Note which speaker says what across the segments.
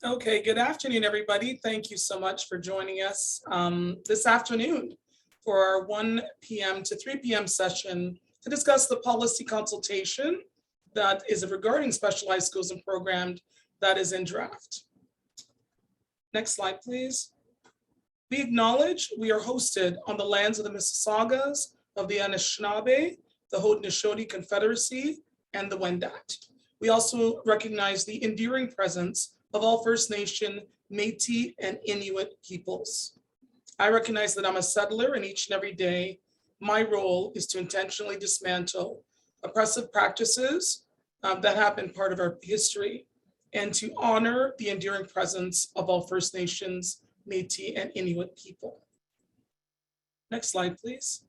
Speaker 1: Okay, good afternoon, everybody. Thank you so much for joining us this afternoon for our 1 p.m. to 3 p.m. session to discuss the policy consultation that is regarding specialized schools and programs that is in draft. Next slide, please. We acknowledge we are hosted on the lands of the Mississaugas of the Anishinaabe, the Haudenosaunee Confederacy, and the Wendat. We also recognize the enduring presence of all First Nation, Métis, and Inuit peoples. I recognize that I'm a settler, and each and every day, my role is to intentionally dismantle oppressive practices that have been part of our history and to honor the enduring presence of all First Nations, Métis, and Inuit people. Next slide, please.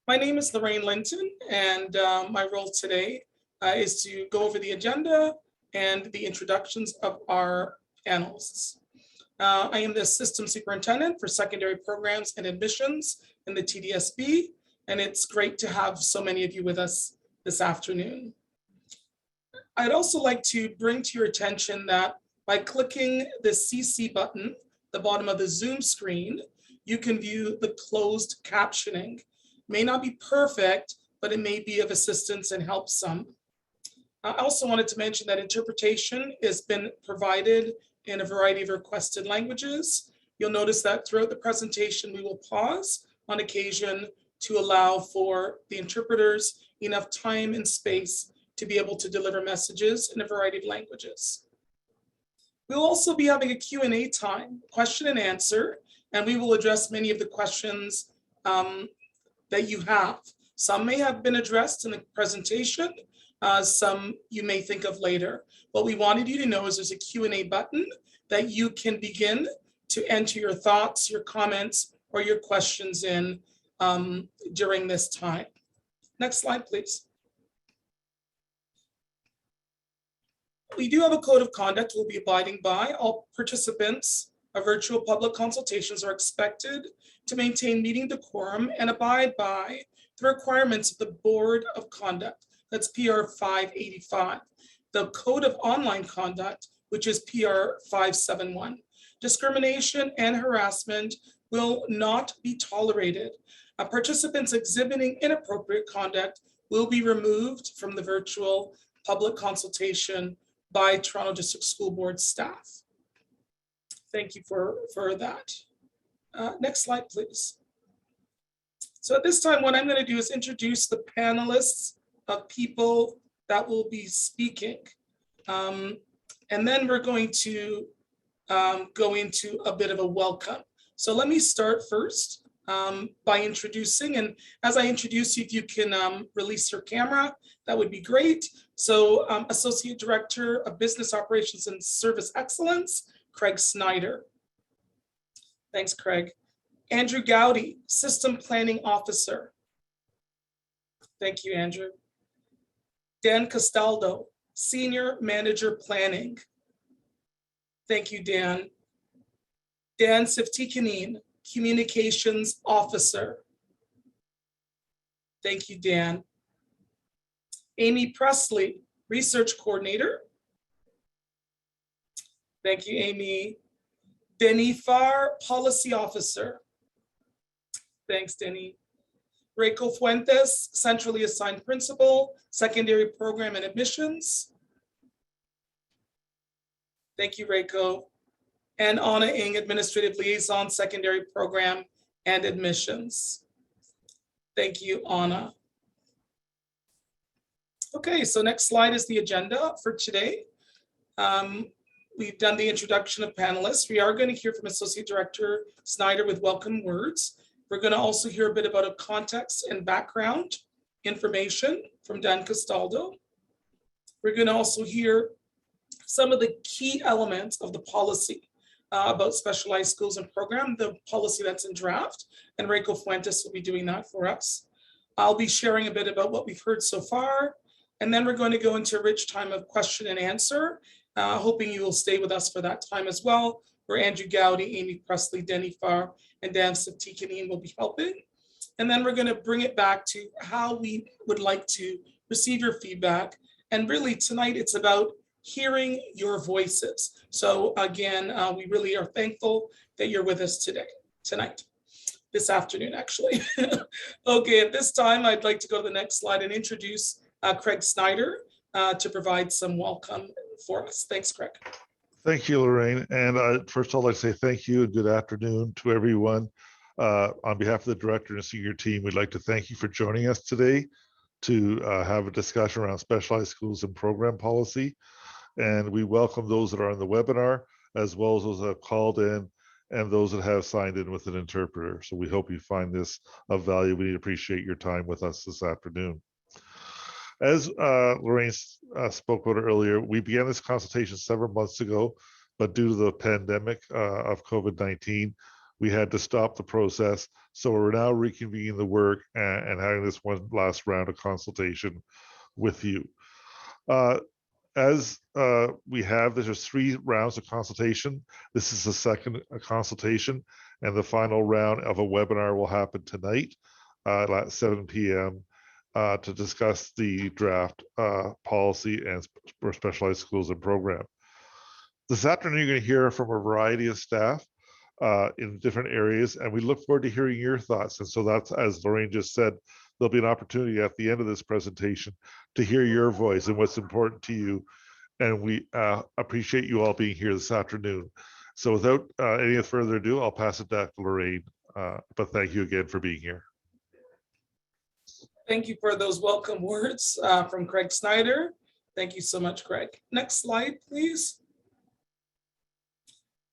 Speaker 1: My name is Lorraine Linton, and my role today is to go over the agenda and the introductions of our analysts. I am the Assistant Superintendent for Secondary Programs and Admissions in the TDSB, and it's great to have so many of you with us this afternoon. I'd also like to bring to your attention that by clicking the CC button, the bottom of the Zoom screen, you can view the closed captioning. May not be perfect, but it may be of assistance and help some. I also wanted to mention that interpretation has been provided in a variety of requested languages. You'll notice that throughout the presentation, we will pause on occasion to allow for the interpreters enough time and space to be able to deliver messages in a variety of languages. We'll also be having a Q&A time, question and answer, and we will address many of the questions that you have. Some may have been addressed in the presentation, some you may think of later. What we wanted you to know is there's a Q&A button that you can begin to enter your thoughts, your comments, or your questions in during this time. Next slide, please. We do have a code of conduct we'll be abiding by. All participants of virtual public consultations are expected to maintain meeting decorum and abide by the requirements of the Board of Conduct. That's PR 585. The Code of Online Conduct, which is PR 571. Discrimination and harassment will not be tolerated. Participants exhibiting inappropriate conduct will be removed from the virtual public consultation by Toronto District School Board staff. Thank you for that. Next slide, please. So at this time, what I'm going to do is introduce the panelists of people that will be speaking. And then we're going to go into a bit of a welcome. So let me start first by introducing, and as I introduce you, if you can release your camera, that would be great. So Associate Director of Business Operations and Service Excellence, Craig Snyder. Thanks, Craig. Andrew Gowdy, System Planning Officer. Thank you, Andrew. Dan Castaldo, Senior Manager Planning. Thank you, Dan. Dan Siftikanine, Communications Officer. Thank you, Dan. Amy Presley, Research Coordinator. Thank you, Amy. Denny Farr, Policy Officer. Thanks, Denny. Reiko Fuentes, Centrally Assigned Principal, Secondary Program and Admissions. Thank you, Reiko. And Anna Ng, Administrative Liaison, Secondary Program and Admissions. Thank you, Anna. Okay, so next slide is the agenda for today. We've done the introduction of panelists. We are going to hear from Associate Director Snyder with welcome words. We're going to also hear a bit about a context and background information from Dan Castaldo. We're going to also hear some of the key elements of the policy about specialized schools and program, the policy that's in draft, and Reiko Fuentes will be doing that for us. I'll be sharing a bit about what we've heard so far, and then we're going to go into a rich time of question and answer, hoping you will stay with us for that time as well, where Andrew Gowdy, Amy Presley, Denny Farr, and Dan Siftikanine will be helping. And then we're going to bring it back to how we would like to receive your feedback. And really tonight it's about hearing your voices. So again, we really are thankful that you're with us tonight, this afternoon, actually. Okay, at this time, I'd like to go to the next slide and introduce Craig Snyder to provide some welcome for us. Thanks, Craig.
Speaker 2: Thank you, Lorraine. And first of all, I'd like to say thank you and good afternoon to everyone. On behalf of the director and senior team, we'd like to thank you for joining us today to have a discussion around specialized schools and program policy. And we welcome those that are on the webinar, as well as those that have called in and those that have signed in with an interpreter. So we hope you find this of value. We appreciate your time with us this afternoon. As Lorraine spoke about earlier, we began this consultation several months ago, but due to the pandemic of COVID-19, we had to stop the process. So we're now reconvening the work and having this one last round of consultation with you. As we have, there's 3 rounds of consultation. This is the second consultation, and the final round of a webinar will happen tonight at 7 p.m. To discuss the draft policy and for specialized schools and program. This afternoon, you're going to hear from a variety of staff in different areas, and we look forward to hearing your thoughts. And so that's, as Lorraine just said, there'll be an opportunity at the end of this presentation to hear your voice and what's important to you. And we appreciate you all being here this afternoon. So without any further ado, I'll pass it back to Lorraine. But thank you again for being here.
Speaker 1: Thank you for those welcome words from Craig Snyder. Thank you so much, Craig. Next slide, please.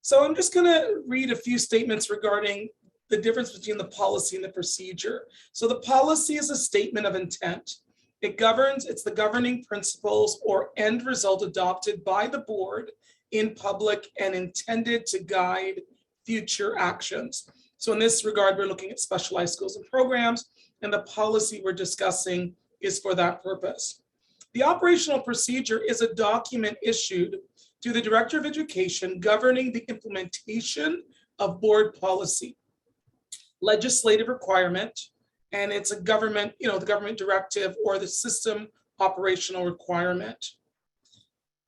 Speaker 1: So I'm just going to read a few statements regarding the difference between the policy and the procedure. So the policy is a statement of intent. It's the governing principles or end result adopted by the board in public and intended to guide future actions. So in this regard, we're looking at specialized schools and programs, and the policy we're discussing is for that purpose. The operational procedure is a document issued to the Director of Education governing the implementation of board policy, legislative requirement, and it's a government, the government directive or the system operational requirement.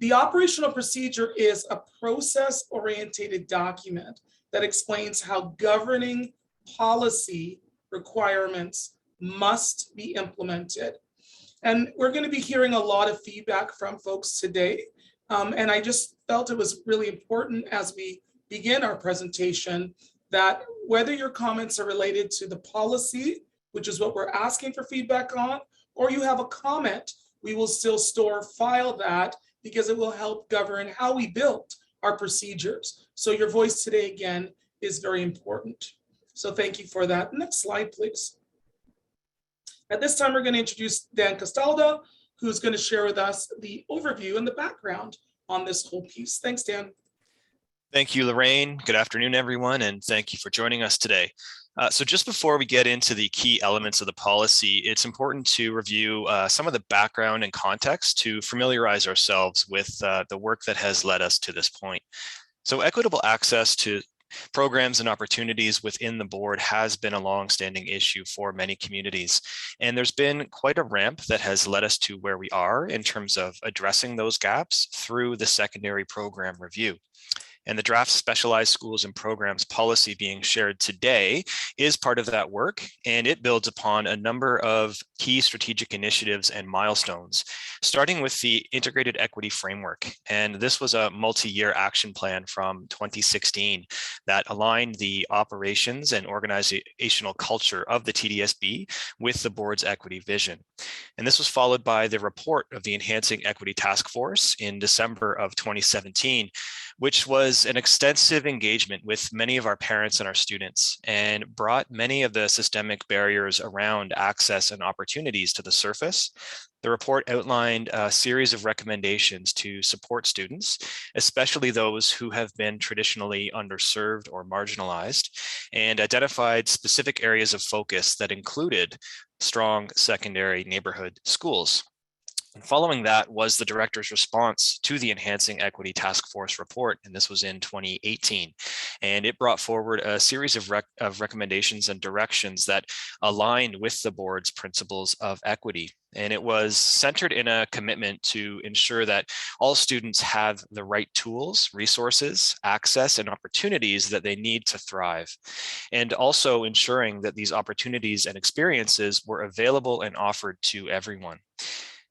Speaker 1: The operational procedure is a process-oriented document that explains how governing policy requirements must be implemented. And we're going to be hearing a lot of feedback from folks today. And I just felt it was really important as we begin our presentation that whether your comments are related to the policy, which is what we're asking for feedback on, or you have a comment, we will still file that because it will help govern how we build our procedures. So your voice today, again, is very important. So thank you for that. Next slide, please. At this time, we're going to introduce Dan Castaldo, who's going to share with us the overview and the background on this whole piece. Thanks, Dan.
Speaker 3: Thank you, Lorraine. Good afternoon, everyone, and thank you for joining us today. So just before we get into the key elements of the policy, it's important to review some of the background and context to familiarize ourselves with the work that has led us to this point. So equitable access to programs and opportunities within the board has been a long-standing issue for many communities. And there's been quite a ramp that has led us to where we are in terms of addressing those gaps through the secondary program review. And the draft specialized schools and programs policy being shared today is part of that work, and it builds upon a number of key strategic initiatives and milestones, starting with the integrated equity framework. And this was a multi-year action plan from 2016 that aligned the operations and organizational culture of the TDSB with the board's equity vision. And this was followed by the report of the Enhancing Equity Task Force in December of 2017, which was an extensive engagement with many of our parents and our students and brought many of the systemic barriers around access and opportunities to the surface. The report outlined a series of recommendations to support students, especially those who have been traditionally underserved or marginalized, and identified specific areas of focus that included strong secondary neighborhood schools. Following that was the director's response to the Enhancing Equity Task Force report, and this was in 2018. And it brought forward a series of recommendations and directions that aligned with the board's principles of equity. And it was centered in a commitment to ensure that all students have the right tools, resources, access, and opportunities that they need to thrive. And also ensuring that these opportunities and experiences were available and offered to everyone.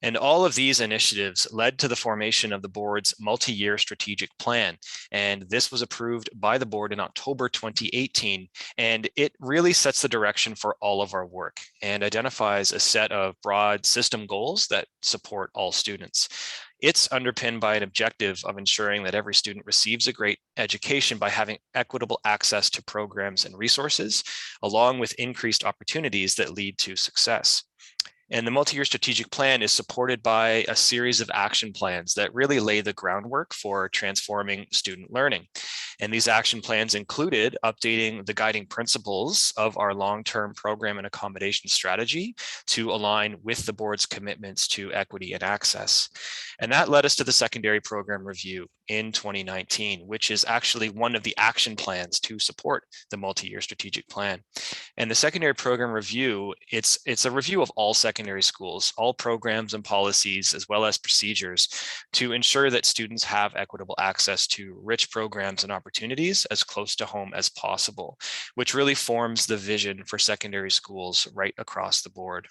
Speaker 3: And all of these initiatives led to the formation of the board's multi-year strategic plan. And this was approved by the board in October 2018. And it really sets the direction for all of our work and identifies a set of broad system goals that support all students. It's underpinned by an objective of ensuring that every student receives a great education by having equitable access to programs and resources, along with increased opportunities that lead to success. And the multi-year strategic plan is supported by a series of action plans that really lay the groundwork for transforming student learning. And these action plans included updating the guiding principles of our long-term program and accommodation strategy to align with the board's commitments to equity and access. And that led us to the secondary program review in 2019, which is actually one of the action plans to support the multi-year strategic plan. And the secondary program review, it's a review of all secondary schools, all programs and policies, as well as procedures to ensure that students have equitable access to rich programs and opportunities as close to home as possible, which really forms the vision for secondary schools right across the board.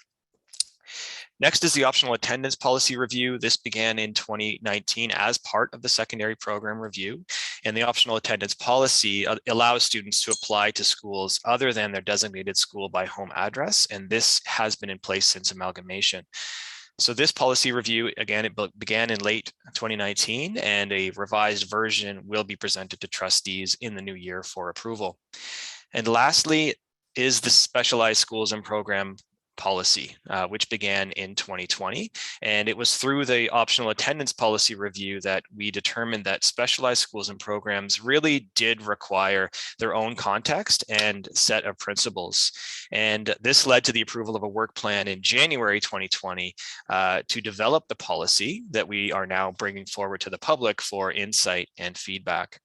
Speaker 3: Next is the optional attendance policy review. This began in 2019 as part of the secondary program review. And the optional attendance policy allows students to apply to schools other than their designated school by home address. And this has been in place since amalgamation. So this policy review, again, it began in late 2019, and a revised version will be presented to trustees in the new year for approval. And lastly is the specialized schools and program policy, which began in 2020. And it was through the optional attendance policy review that we determined that specialized schools and programs really did require their own context and set of principles. And this led to the approval of a work plan in January 2020 to develop the policy that we are now bringing forward to the public for insight and feedback.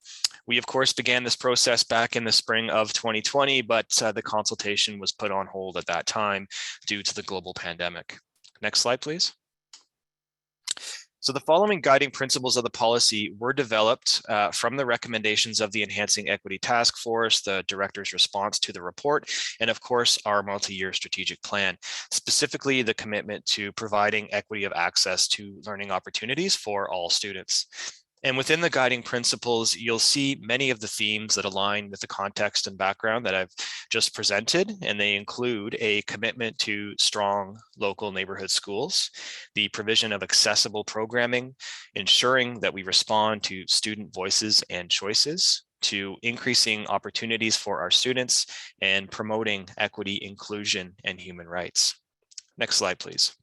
Speaker 3: We, of course, began this process back in the spring of 2020, but the consultation was put on hold at that time due to the global pandemic. Next slide, please. So the following guiding principles of the policy were developed from the recommendations of the Enhancing Equity Task Force, the director's response to the report, and of course, our multi-year strategic plan, specifically the commitment to providing equity of access to learning opportunities for all students. And within the guiding principles, you'll see many of the themes that align with the context and background that I've just presented, and they include a commitment to strong local neighborhood schools, the provision of accessible programming, ensuring that we respond to student voices and choices, to increasing opportunities for our students, and promoting equity, inclusion, and human rights. Next slide, please.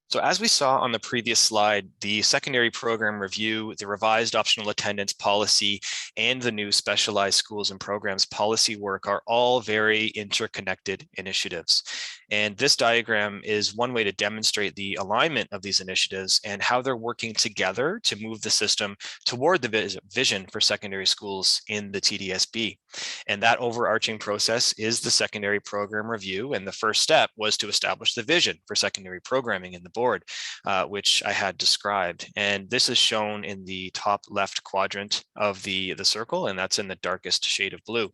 Speaker 3: So as we saw on the previous slide, the secondary program review, the revised optional attendance policy, and the new specialized schools and programs policy work are all very interconnected initiatives. And this diagram is one way to demonstrate the alignment of these initiatives and how they're working together to move the system toward the vision for secondary schools in the TDSB. And that overarching process is the secondary program review. And the first step was to establish the vision for secondary programming in the board, which I had described. And this is shown in the top left quadrant of the circle, and that's in the darkest shade of blue.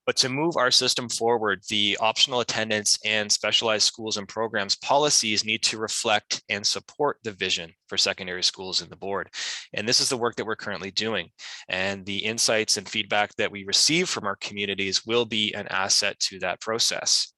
Speaker 3: But to move our system forward, the optional attendance and specialized schools and programs policies need to reflect and support the vision for secondary schools in the board. And this is the work that we're currently doing. And the insights and feedback that we receive from our communities will be an asset to that process.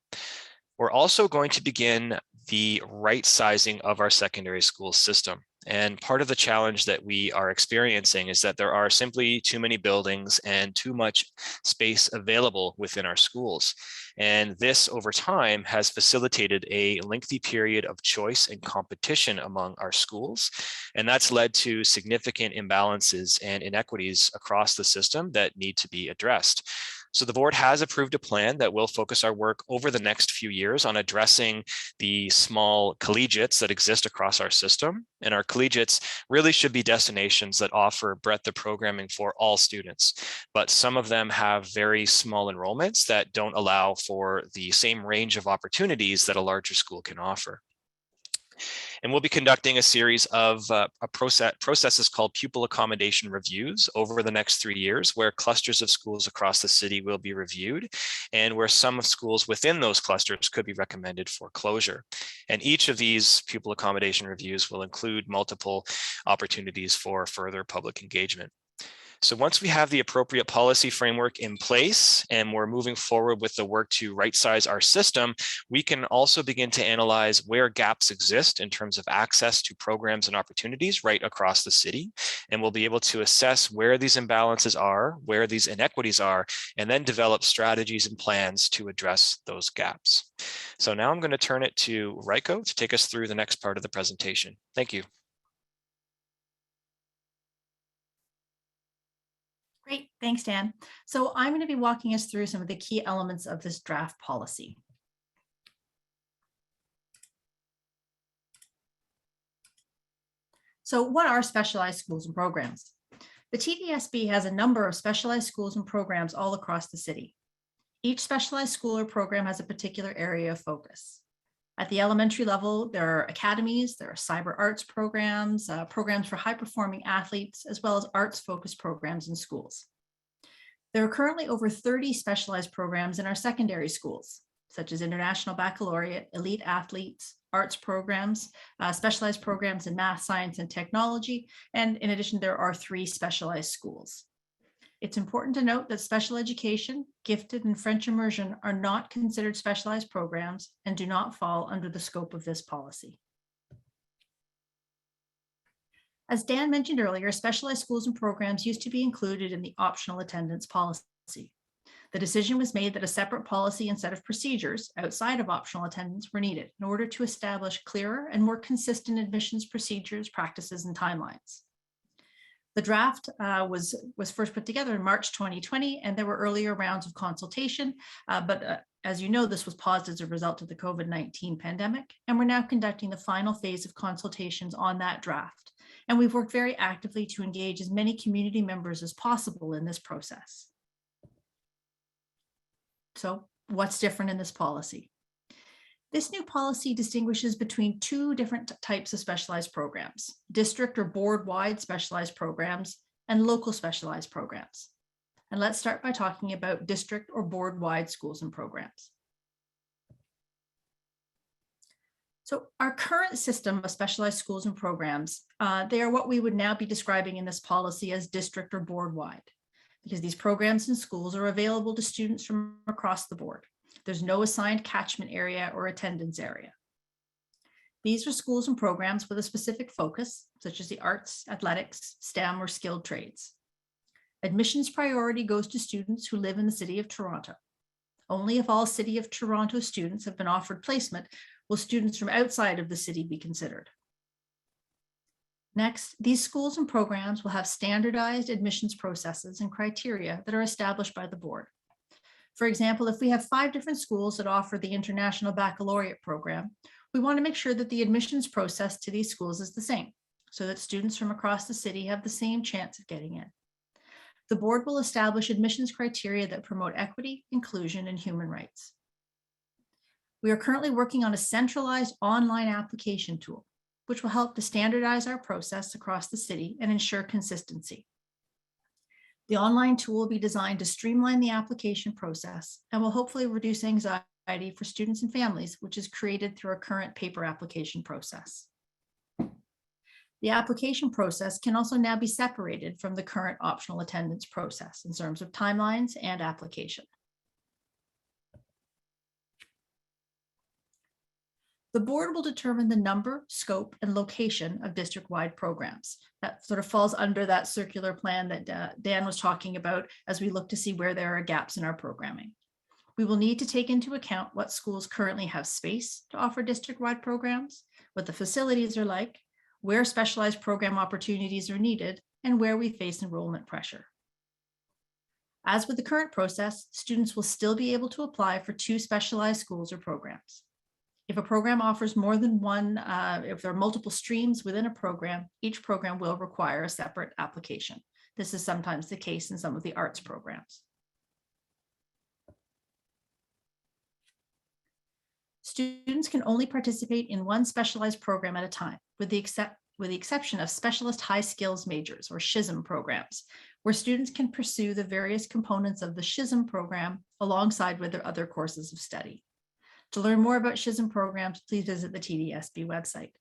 Speaker 3: We're also going to begin the right sizing of our secondary school system. And part of the challenge that we are experiencing is that there are simply too many buildings and too much space available within our schools. And this over time has facilitated a lengthy period of choice and competition among our schools. And that's led to significant imbalances and inequities across the system that need to be addressed. So the board has approved a plan that will focus our work over the next few years on addressing the small collegiates that exist across our system. And our collegiates really should be destinations that offer breadth of programming for all students. But some of them have very small enrollments that don't allow for the same range of opportunities that a larger school can offer. And we'll be conducting a series of processes called pupil accommodation reviews over the next 3 years, where clusters of schools across the city will be reviewed and where some of schools within those clusters could be recommended for closure. And each of these pupil accommodation reviews will include multiple opportunities for further public engagement. So once we have the appropriate policy framework in place and we're moving forward with the work to right-size our system, we can also begin to analyze where gaps exist in terms of access to programs and opportunities right across the city. And we'll be able to assess where these imbalances are, where these inequities are, and then develop strategies and plans to address those gaps. So now I'm going to turn it to Raiko to take us through the next part of the presentation. Thank you.
Speaker 4: Great, thanks, Dan. So I'm going to be walking us through some of the key elements of this draft policy. So what are specialized schools and programs? The TDSB has a number of specialized schools and programs all across the city. Each specialized school or program has a particular area of focus. At the elementary level, there are academies, there are cyber arts programs, programs for high-performing athletes, as well as arts-focused programs in schools. There are currently over 30 specialized programs in our secondary schools, such as International Baccalaureate, Elite Athletes, arts programs, specialized programs in math, science, and technology, and in addition, there are 3 specialized schools. It's important to note that special education, gifted, and French immersion are not considered specialized programs and do not fall under the scope of this policy. As Dan mentioned earlier, specialized schools and programs used to be included in the optional attendance policy. The decision was made that a separate policy and set of procedures outside of optional attendance were needed in order to establish clearer and more consistent admissions procedures, practices, and timelines. The draft was first put together in March 2020, and there were earlier rounds of consultation, but as you know, this was paused as a result of the COVID-19 pandemic, and we're now conducting the final phase of consultations on that draft. And we've worked very actively to engage as many community members as possible in this process. So what's different in this policy? This new policy distinguishes between 2 different types of specialized programs: district or board-wide specialized programs and local specialized programs. And let's start by talking about district or board-wide schools and programs. So our current system of specialized schools and programs, they are what we would now be describing in this policy as district or board-wide, because these programs and schools are available to students from across the board. There's no assigned catchment area or attendance area. These are schools and programs with a specific focus, such as the arts, athletics, STEM, or skilled trades. Admissions priority goes to students who live in the City of Toronto. Only if all City of Toronto students have been offered placement will students from outside of the city be considered. Next, these schools and programs will have standardized admissions processes and criteria that are established by the board. For example, if we have 5 different schools that offer the International Baccalaureate program, we want to make sure that the admissions process to these schools is the same, so that students from across the city have the same chance of getting in. The board will establish admissions criteria that promote equity, inclusion, and human rights. We are currently working on a centralized online application tool, which will help to standardize our process across the city and ensure consistency. The online tool will be designed to streamline the application process and will hopefully reduce anxiety for students and families, which is created through our current paper application process. The application process can also now be separated from the current optional attendance process in terms of timelines and application. The board will determine the number, scope, and location of district-wide programs. That sort of falls under that circular plan that Dan was talking about as we look to see where there are gaps in our programming. We will need to take into account what schools currently have space to offer district-wide programs, what the facilities are like, where specialized program opportunities are needed, and where we face enrollment pressure. As with the current process, students will still be able to apply for 2 specialized schools or programs. If a program offers more than one, if there are multiple streams within a program, each program will require a separate application. This is sometimes the case in some of the arts programs. Students can only participate in one specialized program at a time, with the exception of specialist high skills majors or SHISM programs, where students can pursue the various components of the SHISM program alongside with their other courses of study. To learn more about SHISM programs, please visit the TDSB website.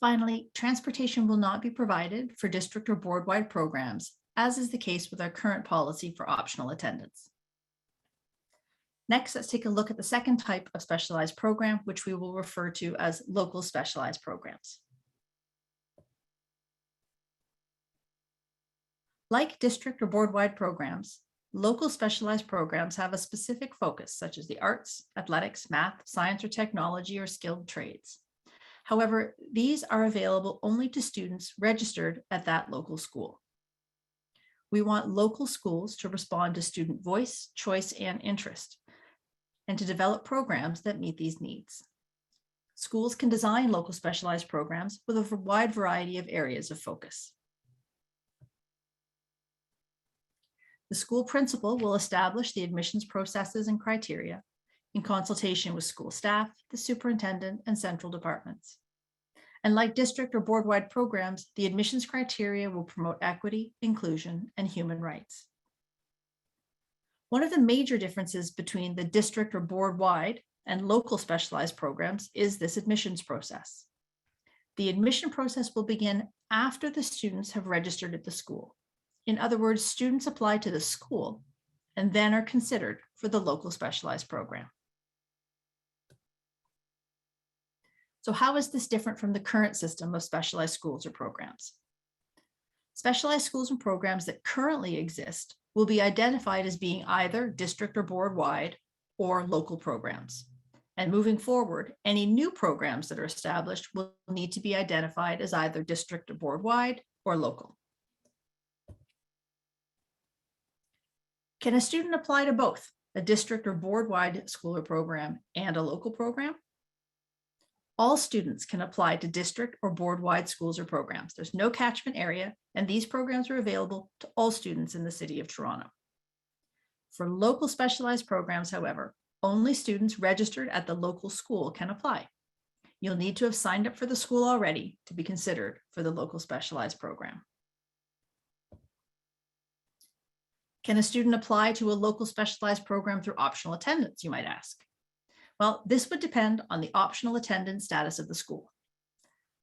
Speaker 4: Finally, transportation will not be provided for district or board-wide programs, as is the case with our current policy for optional attendance. Next, let's take a look at the second type of specialized program, which we will refer to as local specialized programs. Like district or board-wide programs, local specialized programs have a specific focus, such as the arts, athletics, math, science or technology, or skilled trades. However, these are available only to students registered at that local school. We want local schools to respond to student voice, choice, and interest, and to develop programs that meet these needs. Schools can design local specialized programs with a wide variety of areas of focus. The school principal will establish the admissions processes and criteria in consultation with school staff, the superintendent, and central departments. And like district or board-wide programs, the admissions criteria will promote equity, inclusion, and human rights. One of the major differences between the district or board-wide and local specialized programs is this admissions process. The admission process will begin after the students have registered at the school. In other words, students apply to the school and then are considered for the local specialized program. So how is this different from the current system of specialized schools or programs? Specialized schools and programs that currently exist will be identified as being either district or board-wide or local programs. And moving forward, any new programs that are established will need to be identified as either district or board-wide or local. Can a student apply to both a district or board-wide school or program and a local program? All students can apply to district or board-wide schools or programs. There's no catchment area, and these programs are available to all students in the City of Toronto. For local specialized programs, however, only students registered at the local school can apply. You'll need to have signed up for the school already to be considered for the local specialized program. Can a student apply to a local specialized program through optional attendance, you might ask? Well, this would depend on the optional attendance status of the school.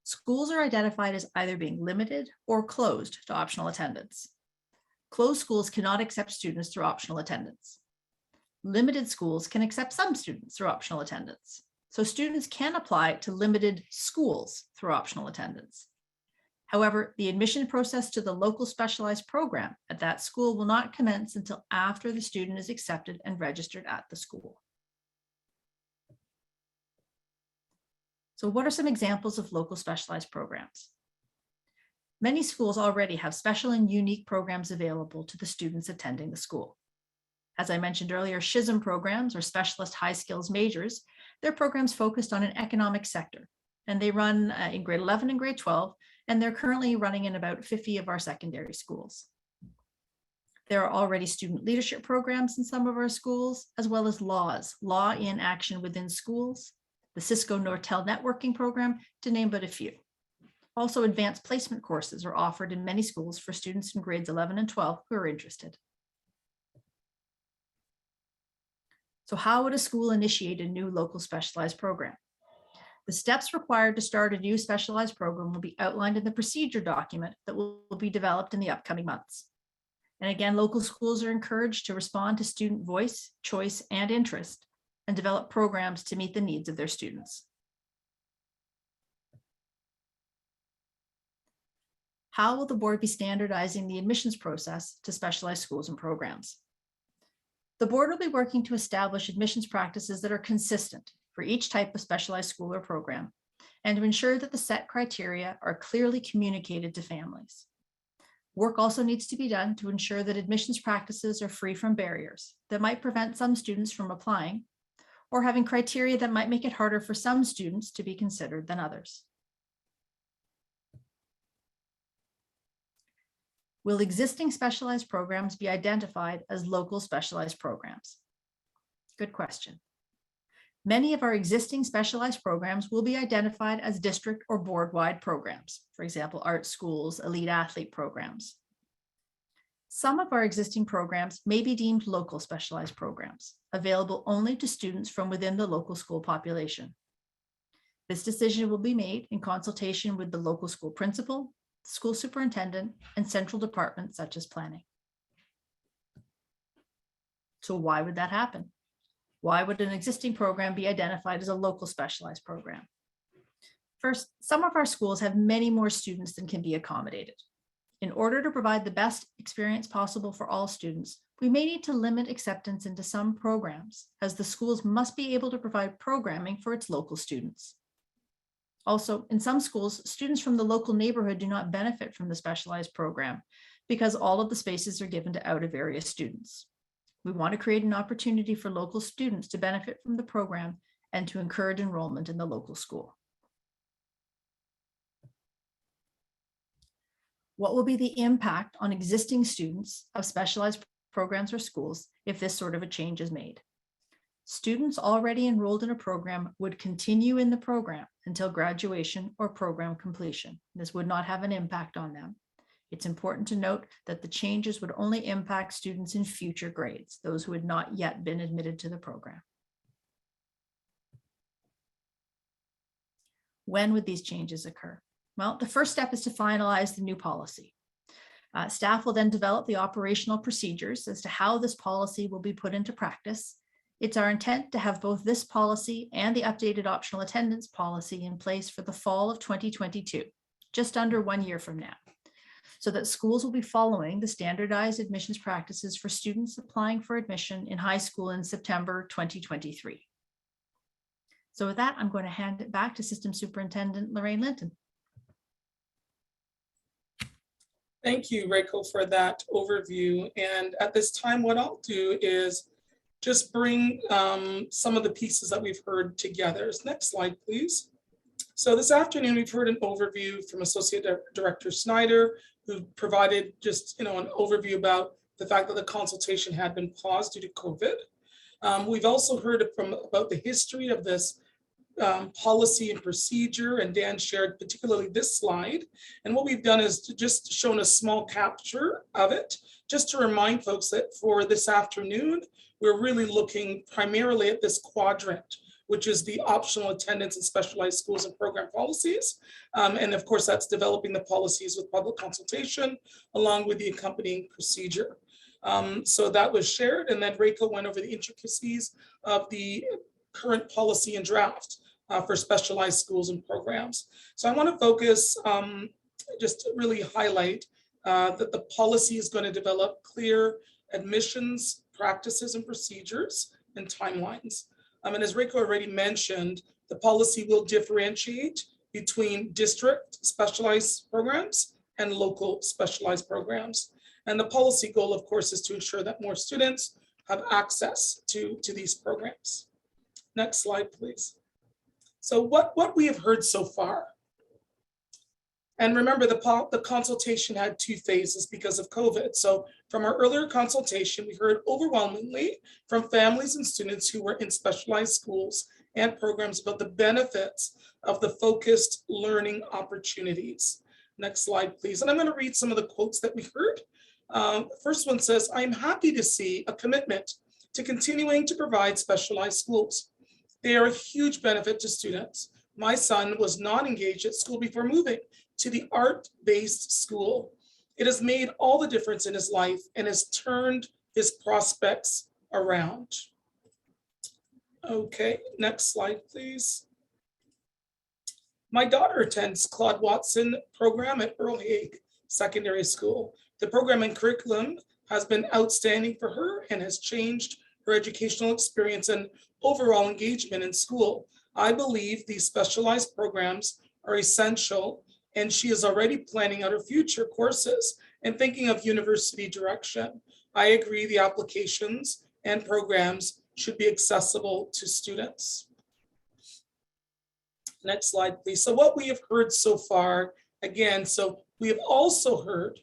Speaker 4: Schools are identified as either being limited or closed to optional attendance. Closed schools cannot accept students through optional attendance. Limited schools can accept some students through optional attendance. So students can apply to limited schools through optional attendance. However, the admission process to the local specialized program at that school will not commence until after the student is accepted and registered at the school. So what are some examples of local specialized programs? Many schools already have special and unique programs available to the students attending the school. As I mentioned earlier, SHISM programs or specialist high skills majors, they're programs focused on an economic sector, and they run in grade 11 and grade 12, and they're currently running in about 50 of our secondary schools. There are already student leadership programs in some of our schools, as well as law in action within schools, the Cisco Nortel networking program, to name but a few. Also, advanced placement courses are offered in many schools for students in grades 11 and 12 who are interested. So how would a school initiate a new local specialized program? The steps required to start a new specialized program will be outlined in the procedure document that will be developed in the upcoming months. And again, local schools are encouraged to respond to student voice, choice, and interest, and develop programs to meet the needs of their students. How will the board be standardizing the admissions process to specialized schools and programs? The board will be working to establish admissions practices that are consistent for each type of specialized school or program, and to ensure that the set criteria are clearly communicated to families. Work also needs to be done to ensure that admissions practices are free from barriers that might prevent some students from applying, or having criteria that might make it harder for some students to be considered than others. Will existing specialized programs be identified as local specialized programs? Good question. Many of our existing specialized programs will be identified as district or board-wide programs, for example, art schools, elite athlete programs. Some of our existing programs may be deemed local specialized programs, available only to students from within the local school population. This decision will be made in consultation with the local school principal, school superintendent, and central departments such as planning. So why would that happen? Why would an existing program be identified as a local specialized program? First, some of our schools have many more students than can be accommodated. In order to provide the best experience possible for all students, we may need to limit acceptance into some programs, as the schools must be able to provide programming for its local students. Also, in some schools, students from the local neighborhood do not benefit from the specialized program because all of the spaces are given to out-of-area students. We want to create an opportunity for local students to benefit from the program and to encourage enrollment in the local school. What will be the impact on existing students of specialized programs or schools if this sort of a change is made? Students already enrolled in a program would continue in the program until graduation or program completion. This would not have an impact on them. It's important to note that the changes would only impact students in future grades, those who had not yet been admitted to the program. When would these changes occur? Well, the first step is to finalize the new policy. Staff will then develop the operational procedures as to how this policy will be put into practice. It's our intent to have both this policy and the updated optional attendance policy in place for the fall of 2022, just under 1 year from now, so that schools will be following the standardized admissions practices for students applying for admission in high school in September 2023. So with that, I'm going to hand it back to System Superintendent Lorraine Linton.
Speaker 1: Thank you, Rachel, for that overview. And at this time, what I'll do is just bring some of the pieces that we've heard together. Next slide, please. So this afternoon, we've heard an overview from Associate Director Snyder, who provided just an overview about the fact that the consultation had been paused due to COVID. We've also heard about the history of this policy and procedure, and Dan shared particularly this slide. And what we've done is just shown a small capture of it, just to remind folks that for this afternoon, we're really looking primarily at this quadrant, which is the optional attendance in specialized schools and program policies. And of course, that's developing the policies with public consultation along with the accompanying procedure. So that was shared, and then Rachel went over the intricacies of the current policy and draft for specialized schools and programs. So I want to focus, just to really highlight that the policy is going to develop clear admissions practices and procedures and timelines. And as Rachel already mentioned, the policy will differentiate between district specialized programs and local specialized programs. And the policy goal, of course, is to ensure that more students have access to these programs. Next slide, please. So what we have heard so far. And remember, the consultation had 2 phases because of COVID. So from our earlier consultation, we heard overwhelmingly from families and students who were in specialized schools and programs about the benefits of the focused learning opportunities. Next slide, please. And I'm going to read some of the quotes that we heard. The first one says, "I am happy to see a commitment to continuing to provide specialized schools. They are a huge benefit to students. My son was not engaged at school before moving to the art-based school. It has made all the difference in his life and has turned his prospects around." Okay, next slide, please. "My daughter attends Claude Watson program at Earl Hague Secondary School. The program and curriculum has been outstanding for her and has changed her educational experience and overall engagement in school. I believe these specialized programs are essential, and she is already planning out her future courses And thinking of university direction, I agree the applications and programs should be accessible to students. Next slide, please. So what we have heard so far, again, so we have also heard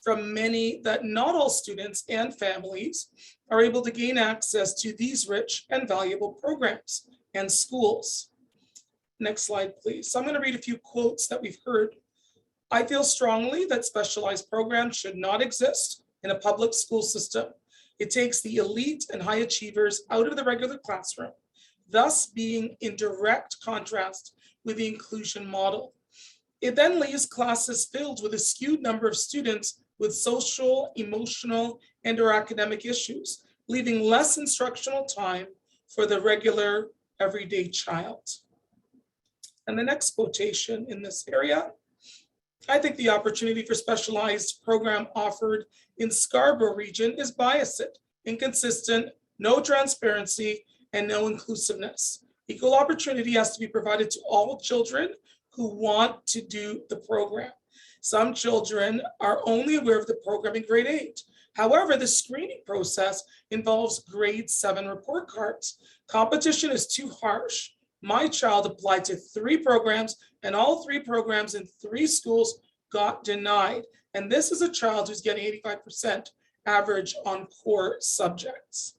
Speaker 1: from many that not all students and families are able to gain access to these rich and valuable programs and schools. Next slide, please. So I'm going to read a few quotes that we've heard. I feel strongly that specialized programs should not exist in a public school system. It takes the elite and high achievers out of the regular classroom, thus being in direct contrast with the inclusion model. It then leaves classes filled with a skewed number of students with social, emotional, and/or academic issues, leaving less instructional time for the regular everyday child. And the next quotation in this area, I think the opportunity for specialized program offered in Scarborough region is biased, inconsistent, no transparency, and no inclusiveness. Equal opportunity has to be provided to all children who want to do the program. Some children are only aware of the program in grade 8. However, the screening process involves grade 7 report cards. Competition is too harsh. My child applied to 3 programs and all 3 programs in 3 schools got denied. And this is a child who's getting 85% average on core subjects.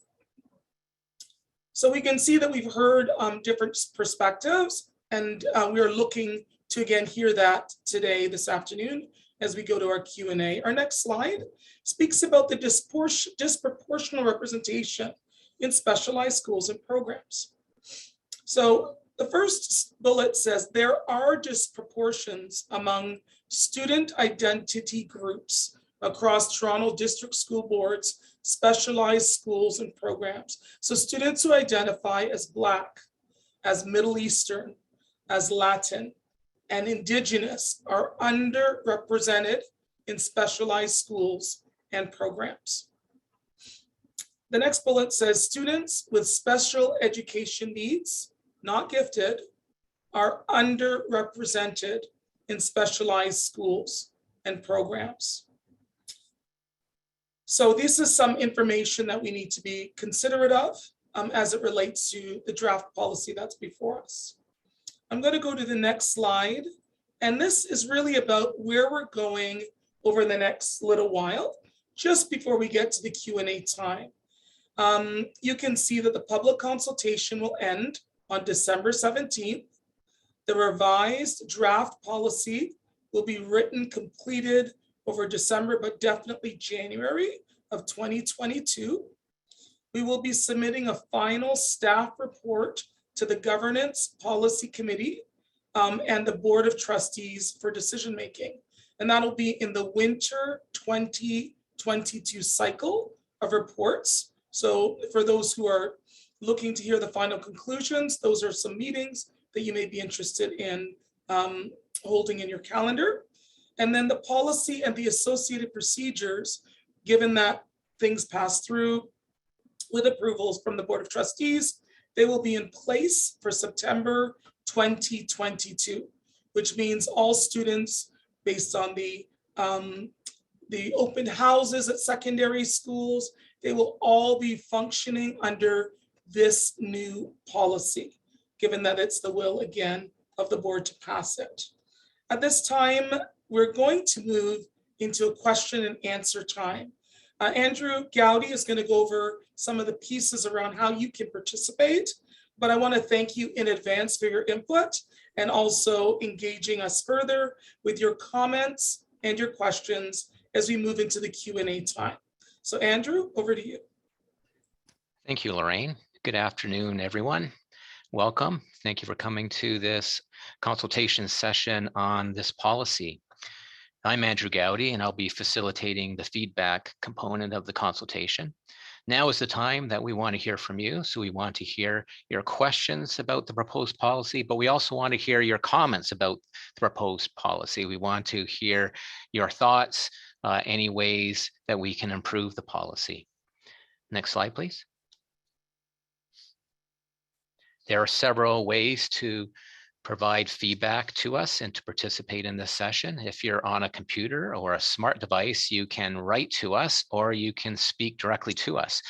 Speaker 1: So we can see that we've heard different perspectives, and we are looking to again hear that today, this afternoon, as we go to our Q&A. Our next slide speaks about the disproportional representation in specialized schools and programs. So the first bullet says there are disproportions among student identity groups across Toronto District School Boards, specialized schools and programs. So students who identify as Black, as Middle Eastern, as Latin, and Indigenous are underrepresented in specialized schools and programs. The next bullet says students with special education needs, not gifted, are underrepresented in specialized schools and programs. So this is some information that we need to be considerate of as it relates to the draft policy that's before us. I'm going to go to the next slide. And this is really about where we're going over the next little while, just before we get to the Q&A time. You can see that the public consultation will end on December 17th. The revised draft policy will be written, completed over December, but definitely January of 2022. We will be submitting a final staff report to the Governance Policy Committee and the Board of Trustees for decision-making. And that'll be in the winter 2022 cycle of reports. So for those who are looking to hear the final conclusions, those are some meetings that you may be interested in holding in your calendar. And then the policy and the associated procedures, given that things pass through with approvals from the Board of Trustees, they will be in place for September 2022, which means all students, based on the open houses at secondary schools, they will all be functioning under this new policy, given that it's the will, again, of the board to pass it. At this time, we're going to move into a question and answer time. Andrew Gowdy is going to go over some of the pieces around how you can participate, but I want to thank you in advance for your input and also engaging us further with your comments and your questions as we move into the Q&A time. So Andrew, over to you.
Speaker 5: Thank you, Lorraine. Good afternoon, everyone. Welcome. Thank you for coming to this consultation session on this policy. I'm Andrew Gowdy, and I'll be facilitating the feedback component of the consultation. Now is the time that we want to hear from you. So we want to hear your questions about the proposed policy, but we also want to hear your comments about the proposed policy. We want to hear your thoughts, any ways that we can improve the policy. Next slide, please. There are several ways to provide feedback to us and to participate in this session. If you're on a computer or a smart device, you can write to us or you can speak directly to us.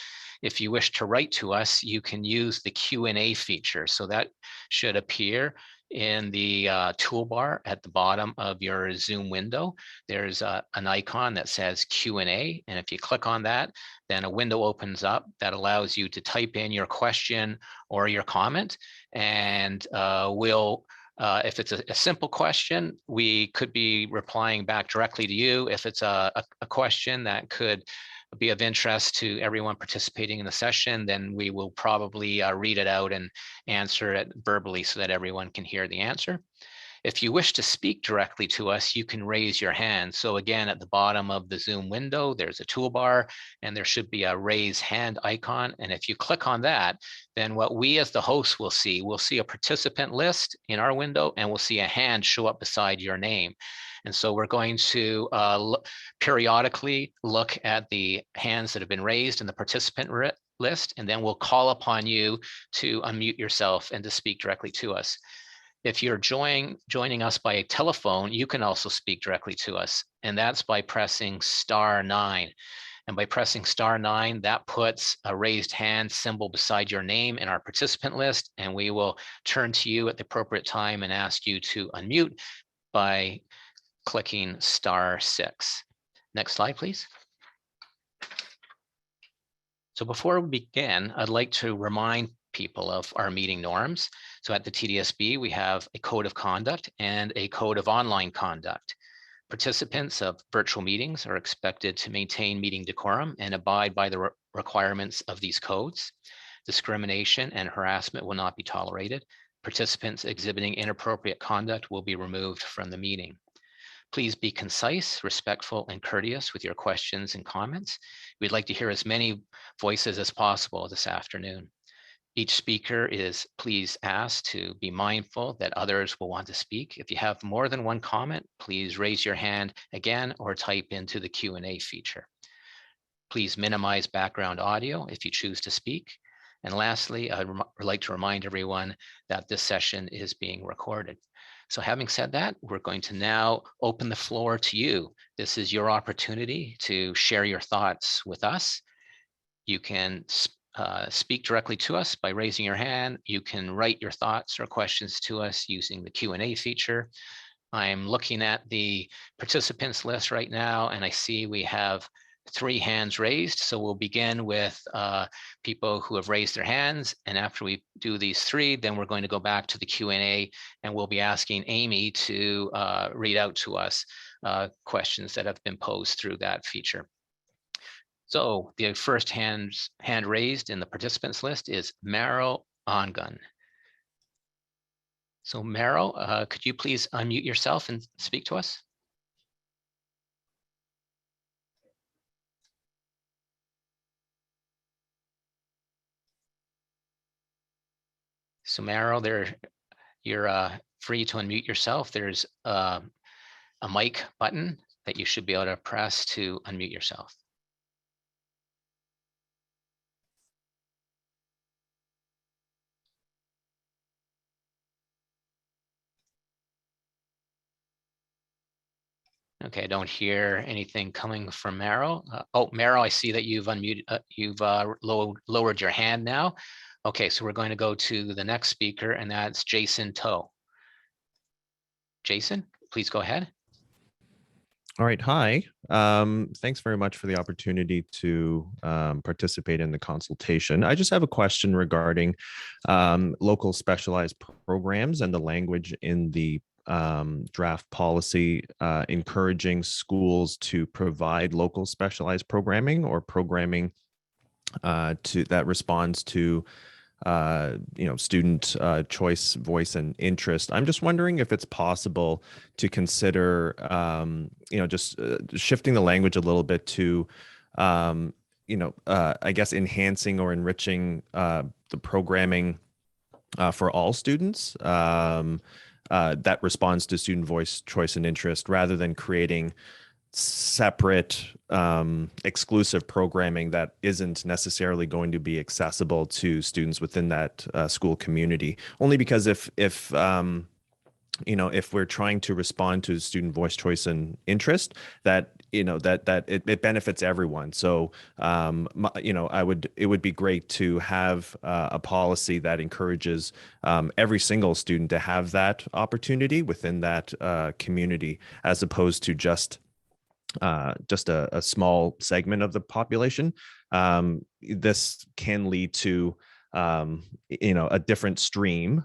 Speaker 5: If you wish to write to us, you can use the Q&A feature. So that should appear in the toolbar at the bottom of your Zoom window. There's an icon that says Q&A, and if you click on that, then a window opens up that allows you to type in your question or your comment, and if it's a simple question, we could be replying back directly to you. If it's a question that could be of interest to everyone participating in the session, then we will probably read it out and answer it verbally so that everyone can hear the answer. If you wish to speak directly to us, you can raise your hand. So again, at the bottom of the Zoom window, there's a toolbar and there should be a raise hand icon. And if you click on that, then what we as the host will see, we'll see a participant list in our window and we'll see a hand show up beside your name. And so we're going to periodically look at the hands that have been raised in the participant list, and then we'll call upon you to unmute yourself and to speak directly to us. If you're joining us by telephone, you can also speak directly to us, and that's by pressing *9. And by pressing *9, that puts a raised hand symbol beside your name in our participant list, and we will turn to you at the appropriate time and ask you to unmute by clicking *6. Next slide, please. So before we begin, I'd like to remind people of our meeting norms. So at the TDSB, we have a code of conduct and a code of online conduct. Participants of virtual meetings are expected to maintain meeting decorum and abide by the requirements of these codes. Discrimination and harassment will not be tolerated. Participants exhibiting inappropriate conduct will be removed from the meeting. Please be concise, respectful, and courteous with your questions and comments. We'd like to hear as many voices as possible this afternoon. Each speaker is please asked to be mindful that others will want to speak. If you have more than one comment, please raise your hand again or type into the Q&A feature. Please minimize background audio if you choose to speak. And lastly, I'd like to remind everyone that this session is being recorded. So having said that, we're going to now open the floor to you. This is your opportunity to share your thoughts with us. You can speak directly to us by raising your hand. You can write your thoughts or questions to us using the Q&A feature. I'm looking at the participants list right now, and I see we have 3 hands raised. So we'll begin with people who have raised their hands. And after we do these 3, then we're going to go back to the Q&A, and we'll be asking Amy to read out to us questions that have been posed through that feature. So the first hand raised in the participants list is Meryl Ongun. So Meryl, could you please unmute yourself and speak to us? So Meryl, you're free to unmute yourself. There's a mic button that you should be able to press to unmute yourself. Okay, I don't hear anything coming from Meryl. Oh, Meryl, I see that you've unmuted. You've lowered your hand now. Okay, so we're going to go to the next speaker, and that's Jason Toe. Jason, please go ahead.
Speaker 6: All right, hi. Thanks very much for the opportunity to participate in the consultation. I just have a question regarding local specialized programs and the language in the draft policy encouraging schools to provide local specialized programming or programming that responds to student choice, voice, and interest. I'm just wondering if it's possible to consider, just shifting the language a little bit to, I guess, enhancing or enriching the programming for all students that responds to student voice, choice, and interest, rather than creating separate exclusive programming that isn't necessarily going to be accessible to students within that school community. Only because if if we're trying to respond to student voice, choice, and interest, that it benefits everyone. So it would be great to have a policy that encourages every single student to have that opportunity within that community, as opposed to just a small segment of the population. This can lead to a different stream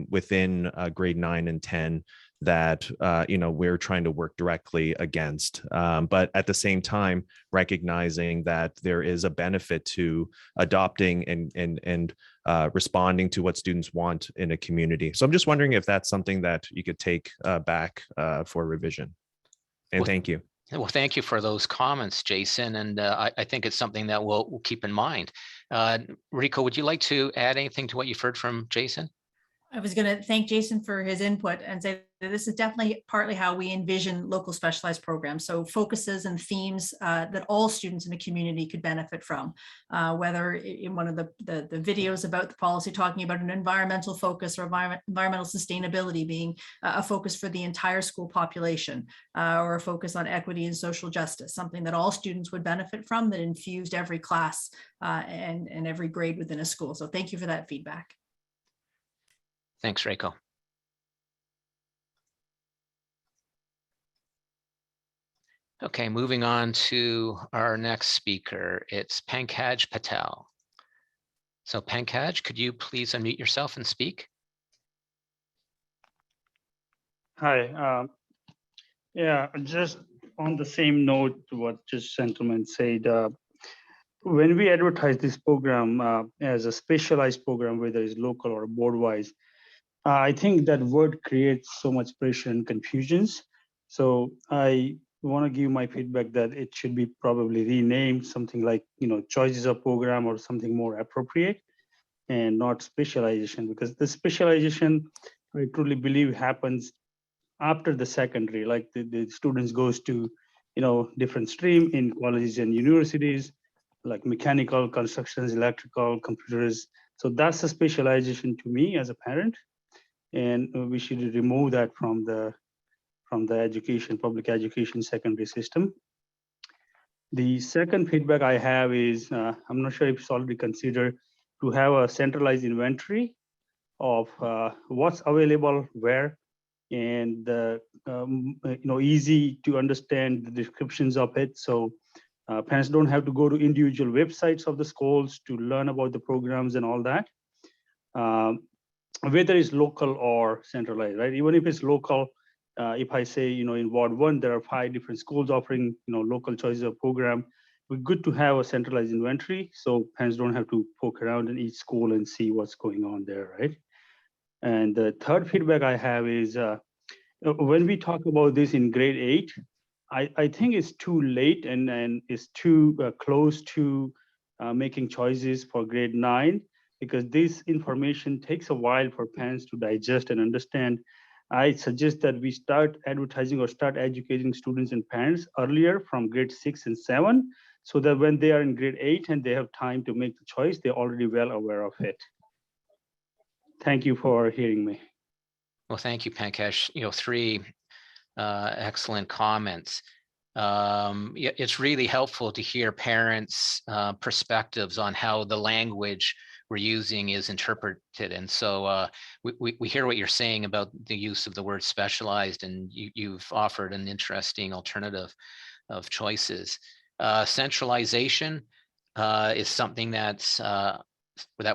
Speaker 6: within grade 9 and 10 that we're trying to work directly against, but at the same time recognizing that there is a benefit to adopting and responding to what students want in a community. So I'm just wondering if that's something that you could take back for revision. And
Speaker 5: Well,
Speaker 6: thank you.
Speaker 5: Well, thank you for those comments, Jason. And I think it's something that we'll keep in mind. Rico, would you like to add anything to what you've heard from Jason?
Speaker 4: I was going to thank Jason for his input and say that this is definitely partly how we envision local specialized programs. So focuses and themes that all students in the community could benefit from, whether in one of the videos about the policy talking about an environmental focus or environmental sustainability being a focus for the entire school population, or a focus on equity and social justice, something that all students would benefit from, that infused every class and every grade within a school. So thank you for that feedback.
Speaker 5: Thanks, Rico. Okay, moving on to our next speaker. It's Pankaj Patel. So Pankaj, could you please unmute yourself and speak?
Speaker 7: Hi. Yeah, just on the same note to what just gentleman said, when we advertise this program as a specialized program, whether it's local or board-wise, I think that word creates so much pressure and confusions. So I want to give my feedback that it should be probably renamed something like, choices of program or something more appropriate, and not specialization, because the specialization, I truly believe, happens after the secondary, like the students goes to, different stream in colleges and universities, like mechanical, constructions, electrical, computers. So that's a specialization to me as a parent. And we should remove that from the education, public education secondary system. The second feedback I have is, I'm not sure if it's already considered, to have a centralized inventory of what's available where, and easy to understand the descriptions of it. So parents don't have to go to individual websites of the schools to learn about the programs and all that. Whether it's local or centralized, right? Even if it's local, if I say, in Ward 1, there are 5 different schools offering, local choices of program, we're good to have a centralized inventory so parents don't have to poke around in each school and see what's going on there, right? And the third feedback I have is, when we talk about this in grade 8, I think it's too late and it's too close to making choices for grade 9, because this information takes a while for parents to digest and understand. I suggest that we start advertising or start educating students and parents earlier from grade 6 and 7, so that when they are in grade 8 and they have time to make the choice, they're already well aware of it. Thank you for hearing me.
Speaker 5: Well, thank you, Pankaj. 3 excellent comments. It's really helpful to hear parents' perspectives on how the language we're using is interpreted. And so we hear what you're saying about the use of the word specialized, and you've offered an interesting alternative of choices. Centralization is something that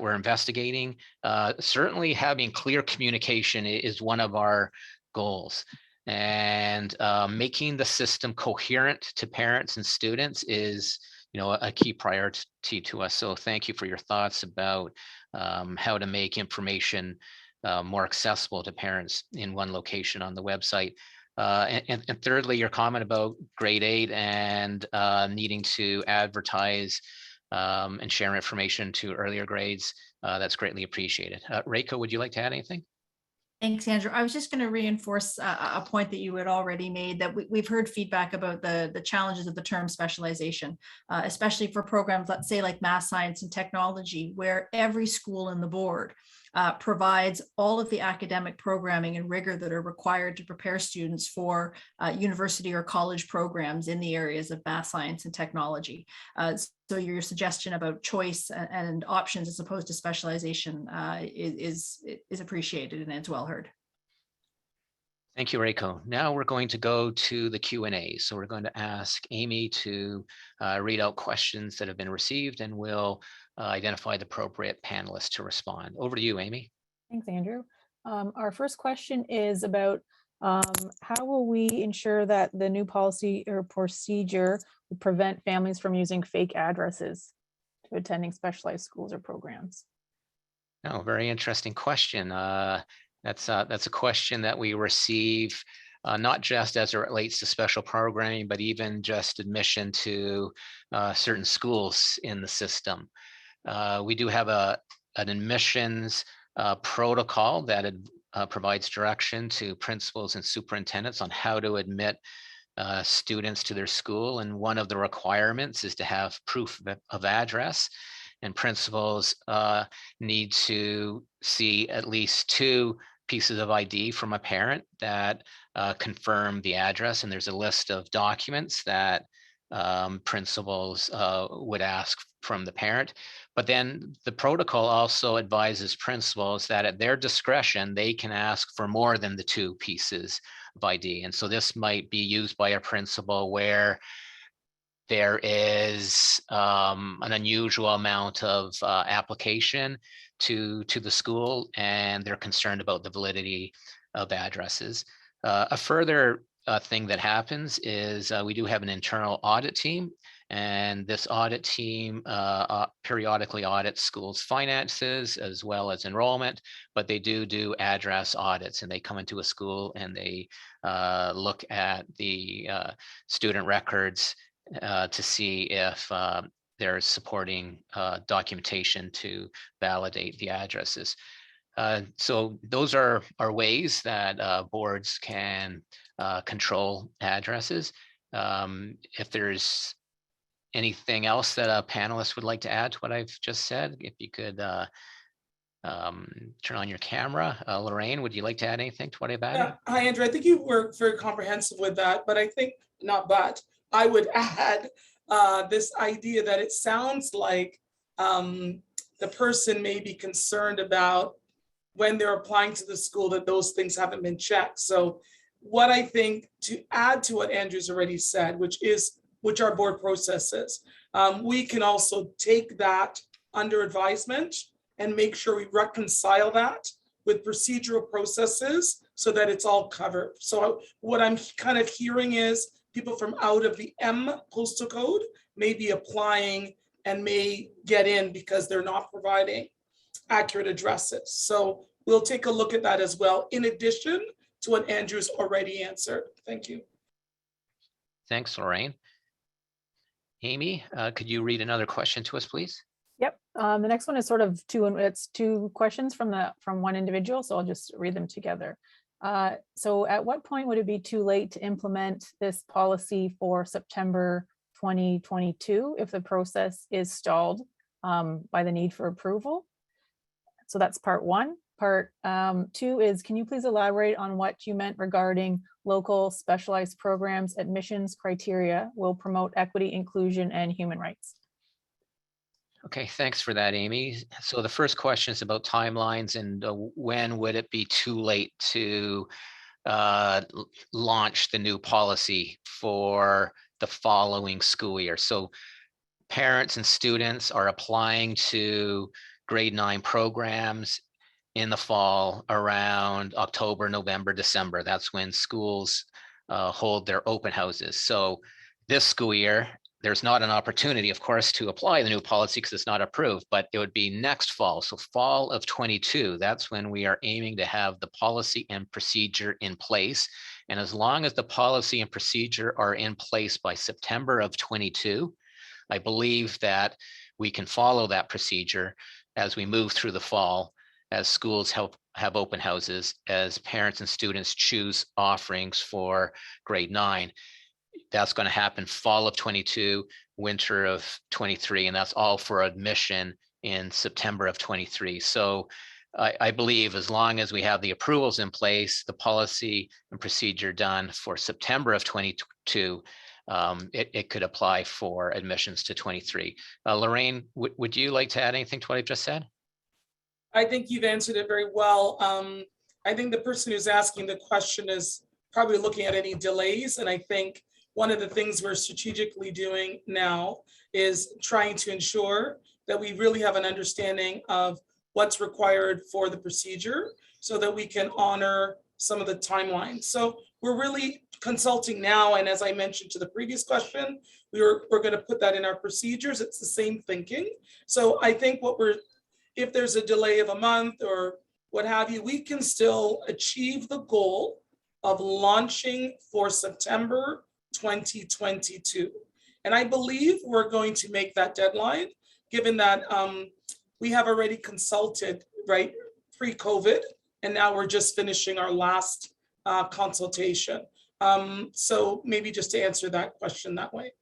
Speaker 5: we're investigating. Certainly having clear communication is one of our goals. And making the system coherent to parents and students is a key priority to us. So thank you for your thoughts about how to make information more accessible to parents in one location on the website. And thirdly, your comment about grade 8 and needing to advertise and share information to earlier grades, that's greatly appreciated. Reiko, would you like to add anything?
Speaker 4: Thanks, Andrew. I was just going to reinforce a point that you had already made, that we've heard feedback about the challenges of the term specialization, especially for programs, let's say like math, science, and technology, where every school in the board provides all of the academic programming and rigor that are required to prepare students for university or college programs in the areas of math, science, and technology. So your suggestion about choice and options as opposed to specialization is appreciated and it's well heard.
Speaker 5: Thank you, Reiko. Now we're going to go to the Q&A. So we're going to ask Amy to read out questions that have been received, and we'll identify the appropriate panelists to respond. Over to you, Amy.
Speaker 8: Thanks, Andrew. Our first question is about how will we ensure that the new policy or procedure will prevent families from using fake addresses to attending specialized schools or programs?
Speaker 5: Oh, very interesting question. That's a question that we receive not just as it relates to special programming, but even just admission to certain schools in the system. We do have an admissions protocol that provides direction to principals and superintendents on how to admit students to their school. And one of the requirements is to have proof of address. And principals need to see at least 2 pieces of ID from a parent that confirm the address. And there's a list of documents that principals would ask from the parent. But then the protocol also advises principals that at their discretion, they can ask for more than the 2 pieces of ID. And so this might be used by a principal where there is an unusual amount of application to the school, and they're concerned about the validity of addresses. A further thing that happens is we do have an internal audit team, and this audit team periodically audits schools' finances as well as enrollment, but they do address audits, and they come into a school and they look at the student records to see if there's supporting documentation to validate the addresses. So those are ways that boards can control addresses. If there's anything else that a panelist would like to add to what I've just said, if you could turn on your camera. Lorraine, would you like to add anything to what I've added?
Speaker 1: Yeah. Hi, Andrew. I think you were very comprehensive with that, but I think I would add this idea that it sounds like the person may be concerned about when they're applying to the school that those things haven't been checked. So what I think, to add to what Andrew's already said, which are board processes, we can also take that under advisement and make sure we reconcile that with procedural processes so that it's all covered. So what I'm kind of hearing is people from out of the M postal code may be applying and may get in because they're not providing accurate addresses. So we'll take a look at that as well, in addition to what Andrew's already answered. Thank you.
Speaker 5: Thanks, Lorraine. Amy, could you read another question to us, please?
Speaker 8: Yep. The next one is sort of it's 2 questions from one individual, so I'll just read them together. So at what point would it be too late to implement this policy for September 2022 if the process is stalled by the need for approval? So that's part 1. Part 2 is, can you please elaborate on what you meant regarding local specialized programs admissions criteria will promote equity, inclusion, and human rights?
Speaker 5: Okay, thanks for that, Amy. So the first question is about timelines and when would it be too late to launch the new policy for the following school year. So parents and students are applying to grade 9 programs in the fall around October, November, December. That's when schools hold their open houses. So this school year, there's not an opportunity, of course, to apply the new policy because it's not approved, but it would be next fall. So fall of 22, that's when we are aiming to have the policy and procedure in place. And as long as the policy and procedure are in place by September of 22, I believe that we can follow that procedure as we move through the fall, as schools have open houses, as parents and students choose offerings for grade 9. That's going to happen fall of 22, winter of 23, and that's all for admission in September of 23. So I believe as long as we have the approvals in place, the policy and procedure done for September of 22, it could apply for admissions to 23. Lorraine, would you like to add anything to what I've just said?
Speaker 1: I think you've answered it very well. I think the person who's asking the question is probably looking at any delays. And I think one of the things we're strategically doing now is trying to ensure that we really have an understanding of what's required for the procedure so that we can honor some of the timelines. So we're really consulting now. And as I mentioned to the previous question, we're going to put that in our procedures. It's the same thinking. So I think if there's a delay of a month or what have you, we can still achieve the goal of launching for September 2022. And I believe we're going to make that deadline, given that we have already consulted, right, pre-COVID, and now we're just finishing our last consultation. So maybe just to answer that question that way.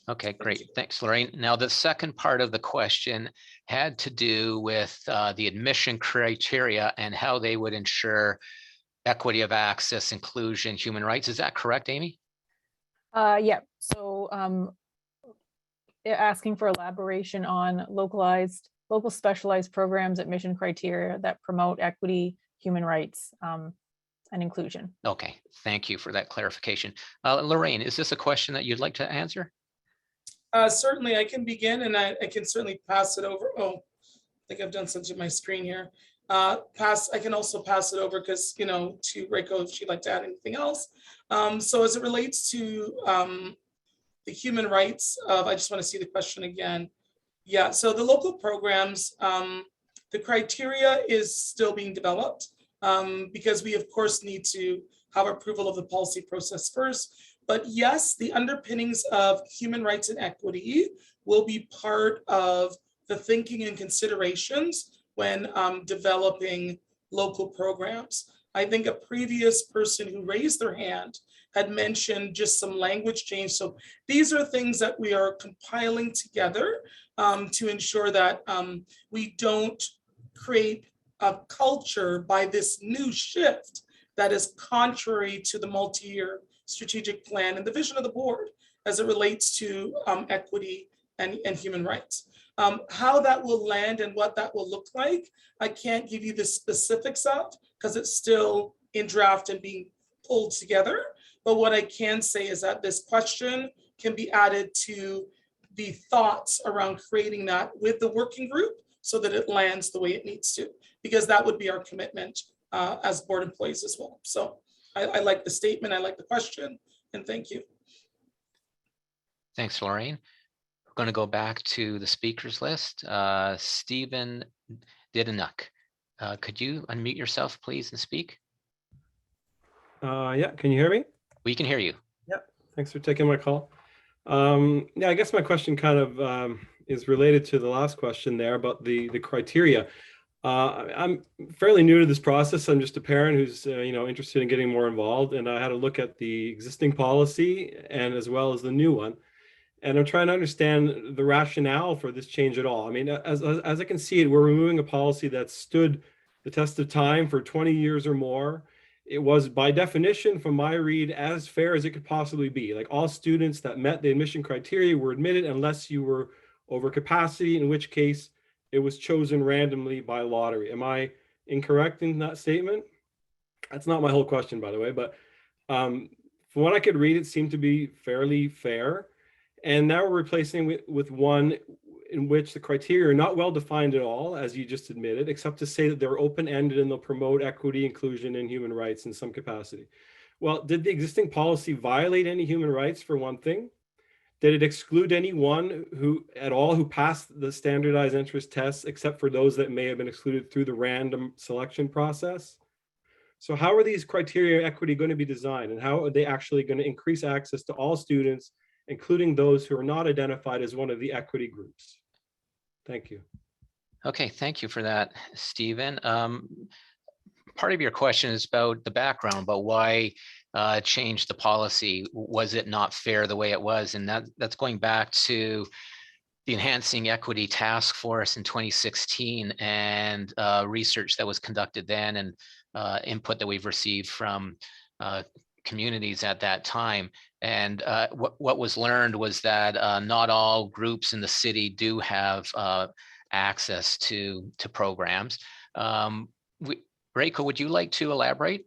Speaker 5: Okay, great. Thanks, Lorraine. Now, the second part of the question had to do with the admission criteria and how they would ensure equity of access, inclusion, human rights. Is that correct, Amy?
Speaker 8: Yeah, so asking for elaboration on local specialized programs, admission criteria that promote equity, human rights, and inclusion.
Speaker 5: Okay, thank you for that clarification. Lorraine, is this a question that you'd like to answer?
Speaker 1: Certainly, I can begin, and I can certainly pass it over. Oh, I think I've done something to my screen here. I can also pass it over because, to Reiko if she'd like to add anything else. So as it relates to the human rights I just want to see the question again. Yeah, so the local programs, the criteria is still being developed because we of course need to have approval of the policy process first. But yes, the underpinnings of human rights and equity will be part of the thinking and considerations when developing local programs. I think a previous person who raised their hand had mentioned just some language change. So these are things that we are compiling together to ensure that we don't create a culture by this new shift that is contrary to the multi-year strategic plan and the vision of the board as it relates to equity and human rights. How that will land and what that will look like, I can't give you the specifics of because it's still in draft and being pulled together. But what I can say is that this question can be added to the thoughts around creating that with the working group so that it lands the way it needs to, because that would be our commitment as board employees as well. So I like the statement, I like the question, and thank you.
Speaker 5: Thanks, Lorraine. We're going to go back to the speakers list. Stephen Didenuk, could you unmute yourself, please, and speak?
Speaker 9: Yeah, can you hear me?
Speaker 5: We can hear you.
Speaker 9: Yeah, thanks for taking my call. Yeah, I guess my question kind of is related to the last question there about the criteria. I'm fairly new to this process. I'm just a parent who's interested in getting more involved, and I had a look at the existing policy and as well as the new one, and I'm trying to understand the rationale for this change at all. I mean, as I can see it, we're removing a policy that stood the test of time for 20 years or more. It was by definition, from my read, as fair as it could possibly be. Like all students that met the admission criteria were admitted unless you were over capacity, in which case it was chosen randomly by lottery. Am I incorrect in that statement? That's not my whole question, by the way, but from what I could read, it seemed to be fairly fair. And now we're replacing with one in which the criteria are not well defined at all, as you just admitted, except to say that they're open-ended and they'll promote equity, inclusion, and human rights in some capacity. Well, did the existing policy violate any human rights, for one thing? Did it exclude anyone who passed the standardized entrance tests, except for those that may have been excluded through the random selection process? So how are these criteria equity going to be designed, and how are they actually going to increase access to all students, including those who are not identified as one of the equity groups? Thank you.
Speaker 5: Okay, thank you for that, Stephen. Part of your question is about the background, about why change the policy. Was it not fair the way it was? And that's going back to the Enhancing Equity Task Force in 2016 and research that was conducted then and input that we've received from communities at that time. And what was learned was that not all groups in the city do have access to programs. Reiko, would you like to elaborate?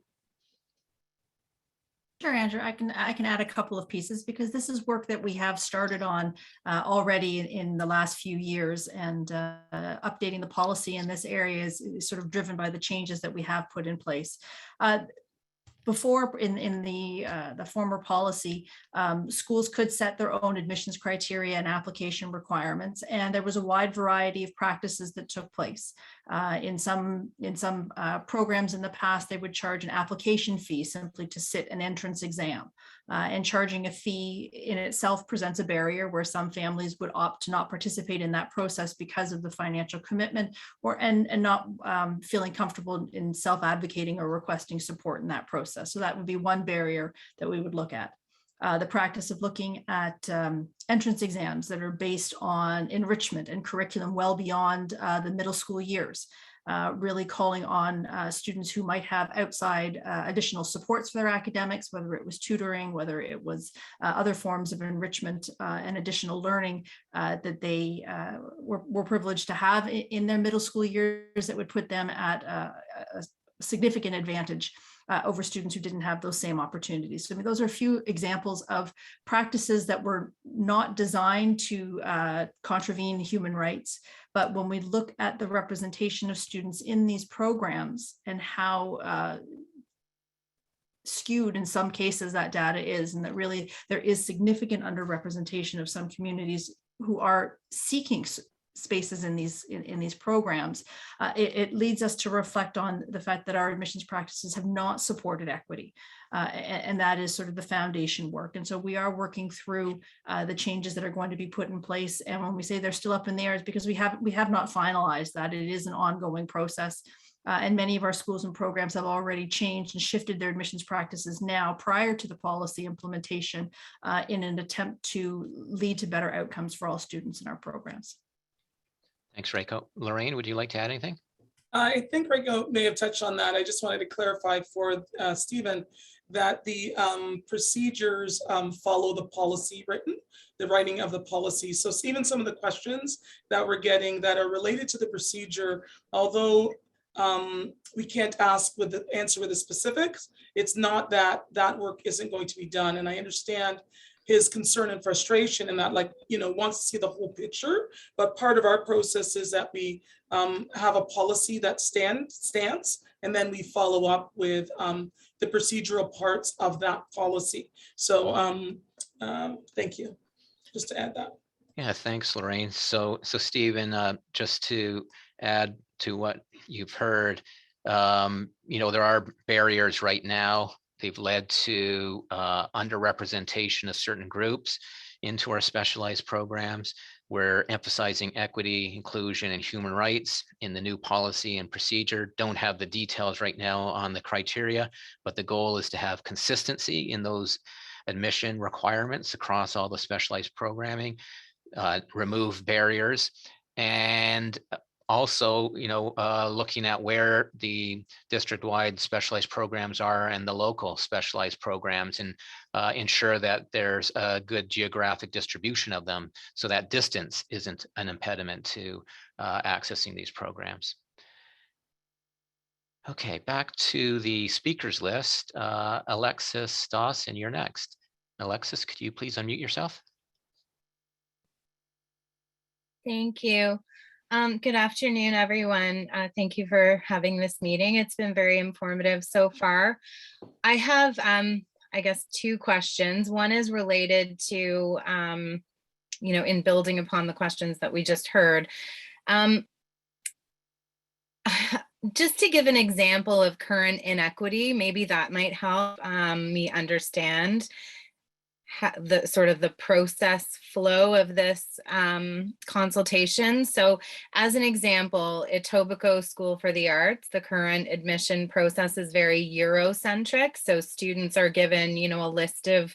Speaker 4: Sure, Andrew, I can add a couple of pieces because this is work that we have started on already in the last few years, and updating the policy in this area is sort of driven by the changes that we have put in place. Before, in the former policy, schools could set their own admissions criteria and application requirements, and there was a wide variety of practices that took place. In some programs in the past, they would charge an application fee simply to sit an entrance exam, and charging a fee in itself presents a barrier where some families would opt to not participate in that process because of the financial commitment, and not feeling comfortable in self-advocating or requesting support in that process. So that would be one barrier that we would look at. The practice of looking at entrance exams that are based on enrichment and curriculum well beyond the middle school years, really calling on students who might have outside additional supports for their academics, whether it was tutoring, whether it was other forms of enrichment and additional learning that they were privileged to have in their middle school years, that would put them at a significant advantage over students who didn't have those same opportunities. So I mean, those are a few examples of practices that were not designed to contravene human rights. But when we look at the representation of students in these programs and how skewed in some cases that data is, and that really there is significant underrepresentation of some communities who are seeking spaces in these programs, it leads us to reflect on the fact that our admissions practices have not supported equity, and that is sort of the foundation work. And so we are working through the changes that are going to be put in place. And when we say they're still up in the air, it's because we have not finalized that. It is an ongoing process. And many of our schools and programs have already changed and shifted their admissions practices now prior to the policy implementation in an attempt to lead to better outcomes for all students in our programs.
Speaker 5: Thanks, Reiko. Lorraine, would you like to add anything?
Speaker 1: I think Reiko may have touched on that. I just wanted to clarify for Stephen that the procedures follow the policy the writing of the policy. So Stephen, some of the questions that we're getting that are related to the procedure, although we can't answer with the specifics, it's not that that work isn't going to be done. And I understand his concern and frustration, and that, like, wants to see the whole picture. But part of our process is that we have a policy that stands, and then we follow up with the procedural parts of that policy. So thank you, just to add that.
Speaker 5: Yeah, thanks, Lorraine. So Stephen, just to add to what you've heard, there are barriers right now. They've led to underrepresentation of certain groups into our specialized programs. We're emphasizing equity, inclusion, and human rights in the new policy and procedure. Don't have the details right now on the criteria, but the goal is to have consistency in those admission requirements across all the specialized programming, remove barriers, and also, looking at where the district-wide specialized programs are and the local specialized programs, and ensure that there's a good geographic distribution of them, so that distance isn't an impediment to accessing these programs. Okay, back to the speakers list. Alexis Dawson, you're next. Alexis, could you please unmute yourself?
Speaker 10: Thank you. Good afternoon, everyone. Thank you for having this meeting. It's been very informative so far. I have, I guess, two questions. One is related to, in building upon the questions that we just heard. Just to give an example of current inequity, maybe that might help me understand the process flow of this consultation. So as an example, Etobicoke School for the Arts, the current admission process is very Eurocentric. So students are given, a list of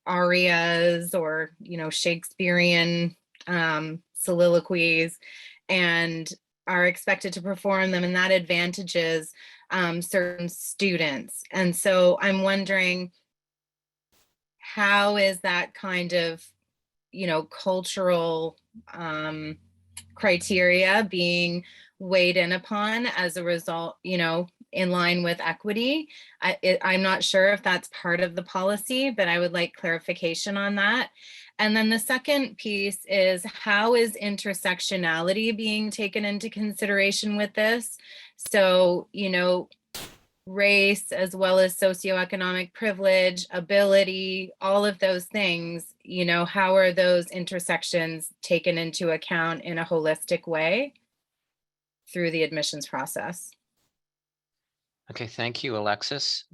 Speaker 10: arias or, Shakespearean soliloquies and are expected to perform them, and that advantages certain students. And so I'm wondering, how is that kind of, cultural criteria being weighed in upon as a result, in line with equity? I'm not sure if that's part of the policy, but I would like clarification on that. And then the second piece is, how is intersectionality being taken into consideration with this? So, race as well as socioeconomic privilege, ability, all of those things, how are those intersections taken into account in a holistic way through the admissions process?
Speaker 5: Okay, thank you, Alexis.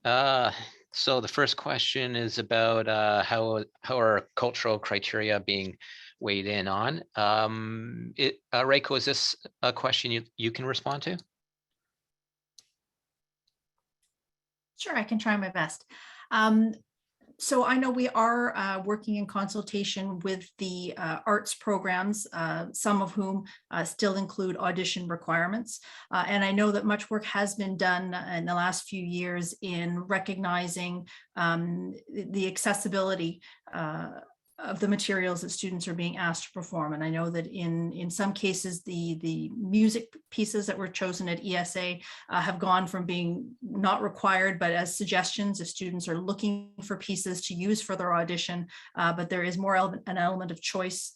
Speaker 5: So the first question is about how are cultural criteria being weighed in on? Reiko, is this a question you can respond to?
Speaker 4: Sure, I can try my best. So I know we are working in consultation with the arts programs, some of whom still include audition requirements. And I know that much work has been done in the last few years in recognizing the accessibility of the materials that students are being asked to perform. And I know that in some cases, the music pieces that were chosen at ESA have gone from being not required, but as suggestions if students are looking for pieces to use for their audition. But there is more an element of choice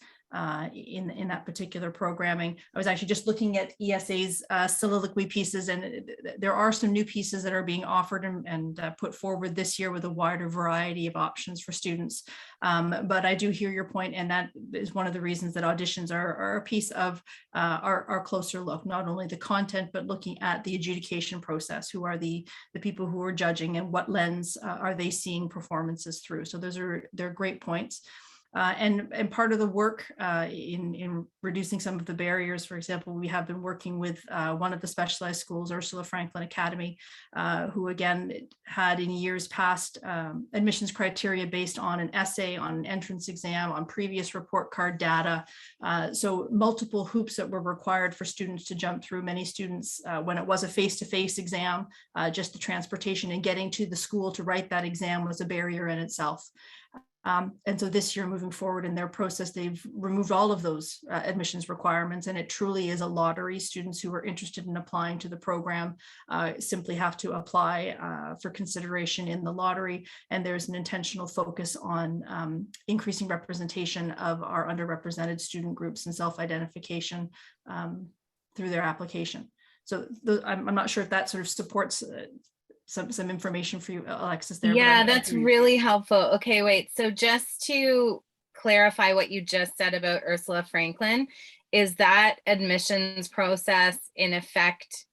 Speaker 4: in that particular programming. I was actually just looking at ESA's soliloquy pieces, and there are some new pieces that are being offered and put forward this year with a wider variety of options for students. But I do hear your point, and that is one of the reasons that auditions are a piece of our closer look, not only the content, but looking at the adjudication process. Who are the people who are judging, and what lens are they seeing performances through? So they're great points. And part of the work in reducing some of the barriers, for example, we have been working with one of the specialized schools, Ursula Franklin Academy, who again had in years past admissions criteria based on an essay, on an entrance exam, on previous report card data. So multiple hoops that were required for students to jump through. Many students, when it was a face-to-face exam, just the transportation and getting to the school to write that exam was a barrier in itself. And so this year, moving forward in their process, they've removed all of those admissions requirements, and it truly is a lottery. Students who are interested in applying to the program simply have to apply for consideration in the lottery. And there's an intentional focus on increasing representation of our underrepresented student groups and self-identification through their application. So I'm not sure if that sort of supports some information for you, Alexis, there.
Speaker 10: Yeah, that's really helpful. Okay, wait. So just to clarify what you just said about Ursula Franklin, is that admissions process in effect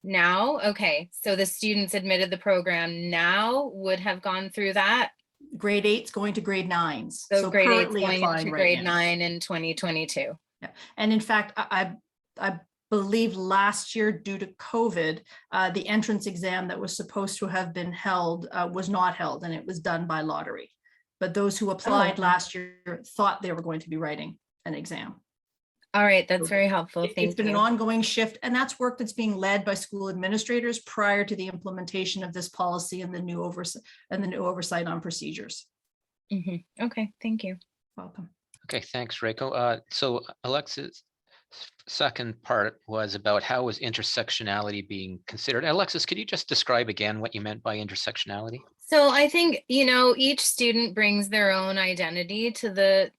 Speaker 10: now? Okay, so the students admitted the program now would have gone through that?
Speaker 4: Grade 8's going to grade 9s.
Speaker 10: So grade 8's going
Speaker 4: to
Speaker 10: grade 9 in 2022.
Speaker 4: Yeah. And in fact, I believe last year, due to COVID, the entrance exam that was supposed to have been held was not held, and it was done by lottery. But those who applied last year thought they were going to be writing an exam.
Speaker 10: All right, that's very helpful. Thank you.
Speaker 4: It's been an ongoing shift, and that's work that's being led by school administrators prior to the implementation of this policy and the new oversight on procedures.
Speaker 10: Mm-hmm. Okay, thank you.
Speaker 4: Welcome.
Speaker 5: Okay, thanks, Reiko. So Alexis, second part was about how was intersectionality being considered. Alexis, could you just describe again what you meant by intersectionality?
Speaker 10: So I think, each student brings their own identity to the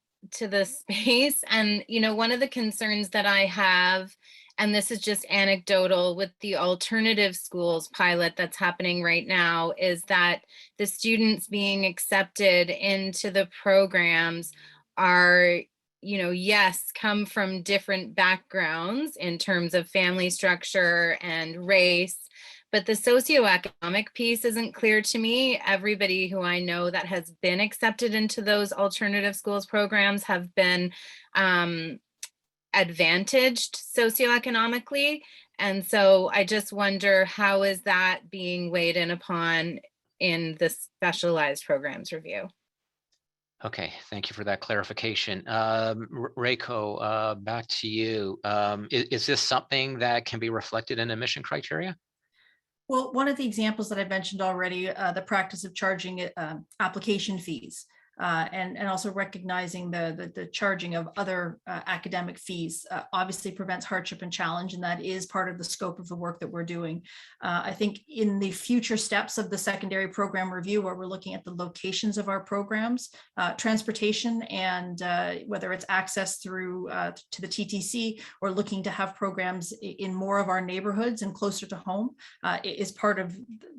Speaker 10: space. And, one of the concerns that I have, and this is just anecdotal with the alternative schools pilot that's happening right now, is that the students being accepted into the programs are, yes, come from different backgrounds in terms of family structure and race, but the socioeconomic piece isn't clear to me. Everybody who I know that has been accepted into those alternative schools programs have been advantaged socioeconomically. And so I just wonder, how is that being weighed in upon in the specialized programs review?
Speaker 5: Okay, thank you for that clarification. Reiko, back to you. Is this something that can be reflected in admission criteria?
Speaker 4: Well, one of the examples that I mentioned already, the practice of charging application fees. And also recognizing the charging of other academic fees obviously prevents hardship and challenge, and that is part of the scope of the work that we're doing. I think in the future steps of the secondary program review, where we're looking at the locations of our programs, transportation, and whether it's access through to the TTC, or looking to have programs in more of our neighborhoods and closer to home, is part of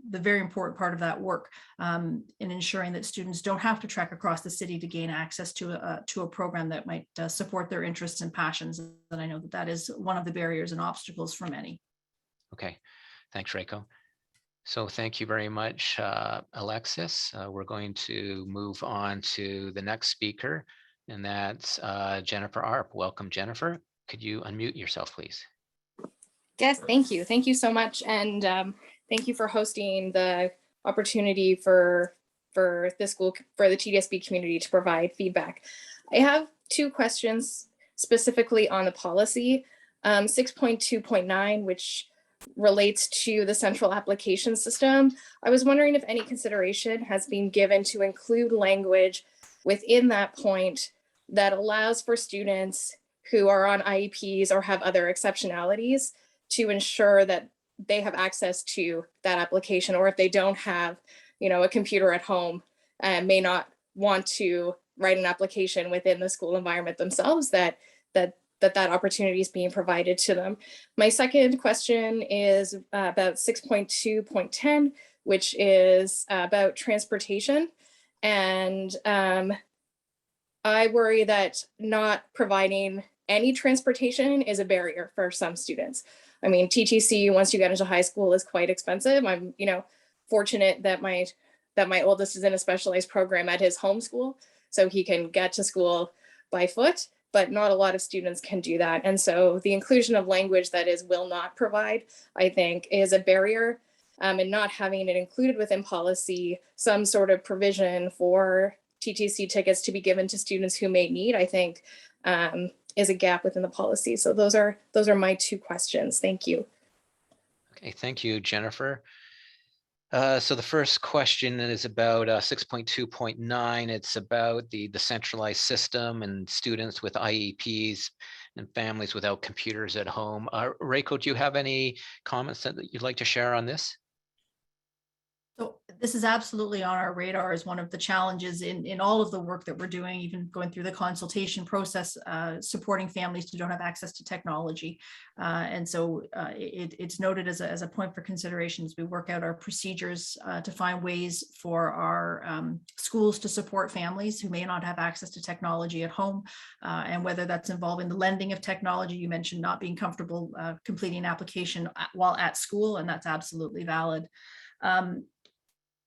Speaker 4: the very important part of that work, in ensuring that students don't have to trek across the city to gain access to a program that might support their interests and passions. And I know that that is one of the barriers and obstacles for many.
Speaker 5: Okay, thanks, Reiko. So thank you very much, Alexis. We're going to move on to the next speaker, and that's Jennifer Arp. Welcome, Jennifer. Could you unmute yourself, please?
Speaker 11: Yes, thank you. Thank you so much. And thank you for hosting the opportunity for the school, for the TDSB community to provide feedback. I have two questions specifically on the policy. 6.2.9, which relates to the central application system. I was wondering if any consideration has been given to include language within that point that allows for students who are on IEPs or have other exceptionalities to ensure that they have access to that application, or if they don't have, a computer at home and may not want to write an application within the school environment themselves, that opportunity is being provided to them. My second question is about 6.2.10, which is about transportation. And I worry that not providing any transportation is a barrier for some students. I mean, TTC, once you get into high school, is quite expensive. I'm, fortunate that my oldest is in a specialized program at his home school, so he can get to school by foot, but not a lot of students can do that. And so the inclusion of language that is will not provide, I think, is a barrier. And not having it included within policy, some sort of provision for TTC tickets to be given to students who may need, I think, is a gap within the policy. So those are my two questions. Thank you.
Speaker 5: Okay, thank you, Jennifer. So the first question is about 6.2.9. It's about the centralized system and students with IEPs and families without computers at home. Reiko, do you have any comments that you'd like to share on this?
Speaker 4: So this is absolutely on our radar as one of the challenges in all of the work that we're doing, even going through the consultation process, supporting families who don't have access to technology. And so it's noted as a point for consideration as we work out our procedures to find ways for our schools to support families who may not have access to technology at home, and whether that's involving the lending of technology. You mentioned not being comfortable completing an application while at school, and that's absolutely valid.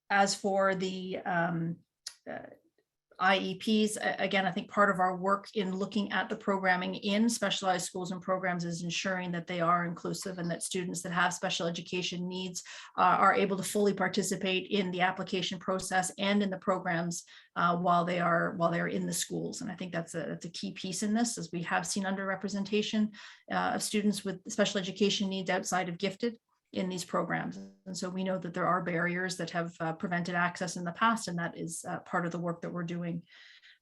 Speaker 4: As for the IEPs, again, I think part of our work in looking at the programming in specialized schools and programs is ensuring that they are inclusive and that students that have special education needs are able to fully participate in the application process and in the programs while they're in the schools. And I think that's a key piece in this, as we have seen underrepresentation of students with special education needs outside of gifted in these programs. And so we know that there are barriers that have prevented access in the past, and that is part of the work that we're doing.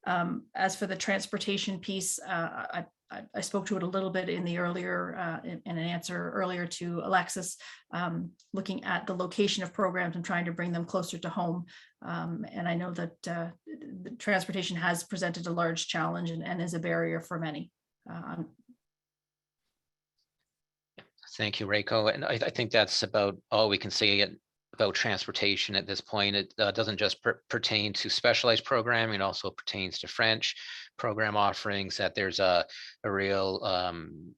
Speaker 4: As for the transportation piece, I spoke to it a little bit in the earlier, in an answer earlier to Alexis, looking at the location of programs and trying to bring them closer to home. And I know that the transportation has presented a large challenge and is a barrier for many.
Speaker 5: Thank you, Reiko. And I think that's about all we can say about transportation at this point. It doesn't just pertain to specialized programming, it also pertains to French program offerings, that there's a real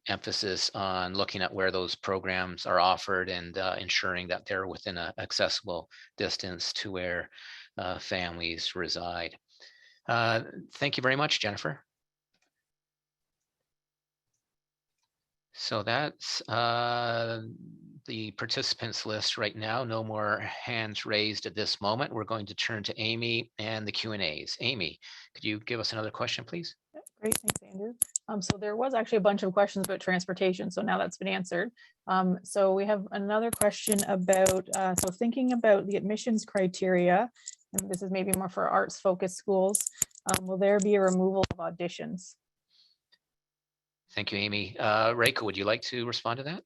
Speaker 5: emphasis on looking at where those programs are offered and ensuring that they're within an accessible distance to where families reside. Thank you very much, Jennifer. So that's the participants list right now. No more hands raised at this moment. We're going to turn to Amy and the Q&As. Amy, could you give us another question, please?
Speaker 8: Great, thanks, Andrew. So there was actually a bunch of questions about transportation, so now that's been answered. So we have another question about, so thinking about the admissions criteria, and this is maybe more for arts-focused schools, will there be a removal of auditions?
Speaker 5: Thank you, Amy. Reiko, would you like to respond to that?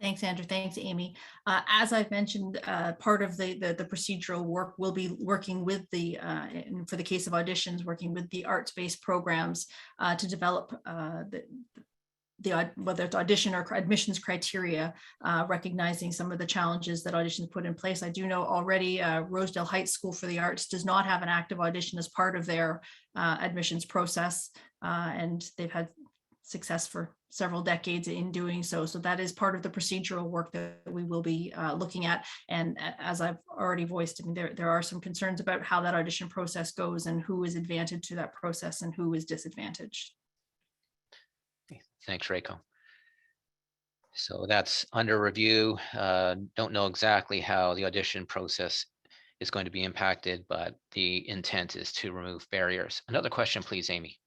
Speaker 4: Thanks, Andrew. Thanks, Amy. As I've mentioned, part of the procedural work will be working with the, for the case of auditions, working with the arts-based programs to develop whether it's audition or admissions criteria, recognizing some of the challenges that auditions put in place. I do know already Rosedale Heights School for the Arts does not have an active audition as part of their admissions process, and they've had success for several decades in doing so. So that is part of the procedural work that we will be looking at. And as I've already voiced, I mean, there are some concerns about how that audition process goes and who is advantaged to that process and who is disadvantaged.
Speaker 5: Thanks, Reiko. So that's under review. Don't know exactly how the audition process is going to be impacted, but the intent is to remove barriers. Another question, please, Amy.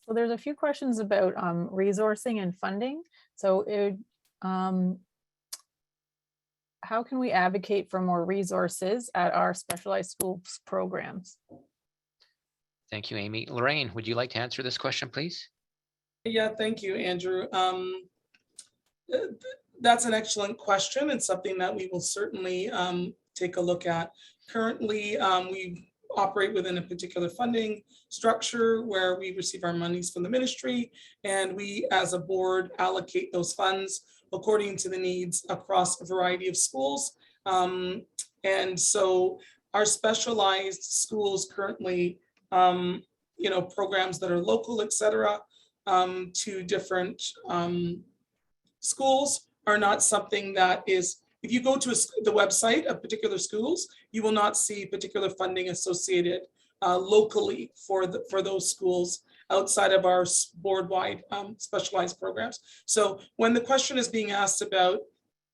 Speaker 8: So there's a few questions about resourcing and funding. So how can we advocate for more resources at our specialized schools programs?
Speaker 5: Thank you, Amy. Lorraine, would you like to answer this question, please?
Speaker 1: Yeah, thank you, Andrew. That's an excellent question and something that we will certainly take a look at. Currently, we operate within a particular funding structure where we receive our monies from the ministry, and we as a board allocate those funds according to the needs across a variety of schools. And so our specialized schools currently, programs that are local, et cetera, to different schools are not something that is, if you go to the website of particular schools, you will not see particular funding associated locally for those schools outside of our board-wide specialized programs. So when the question is being asked about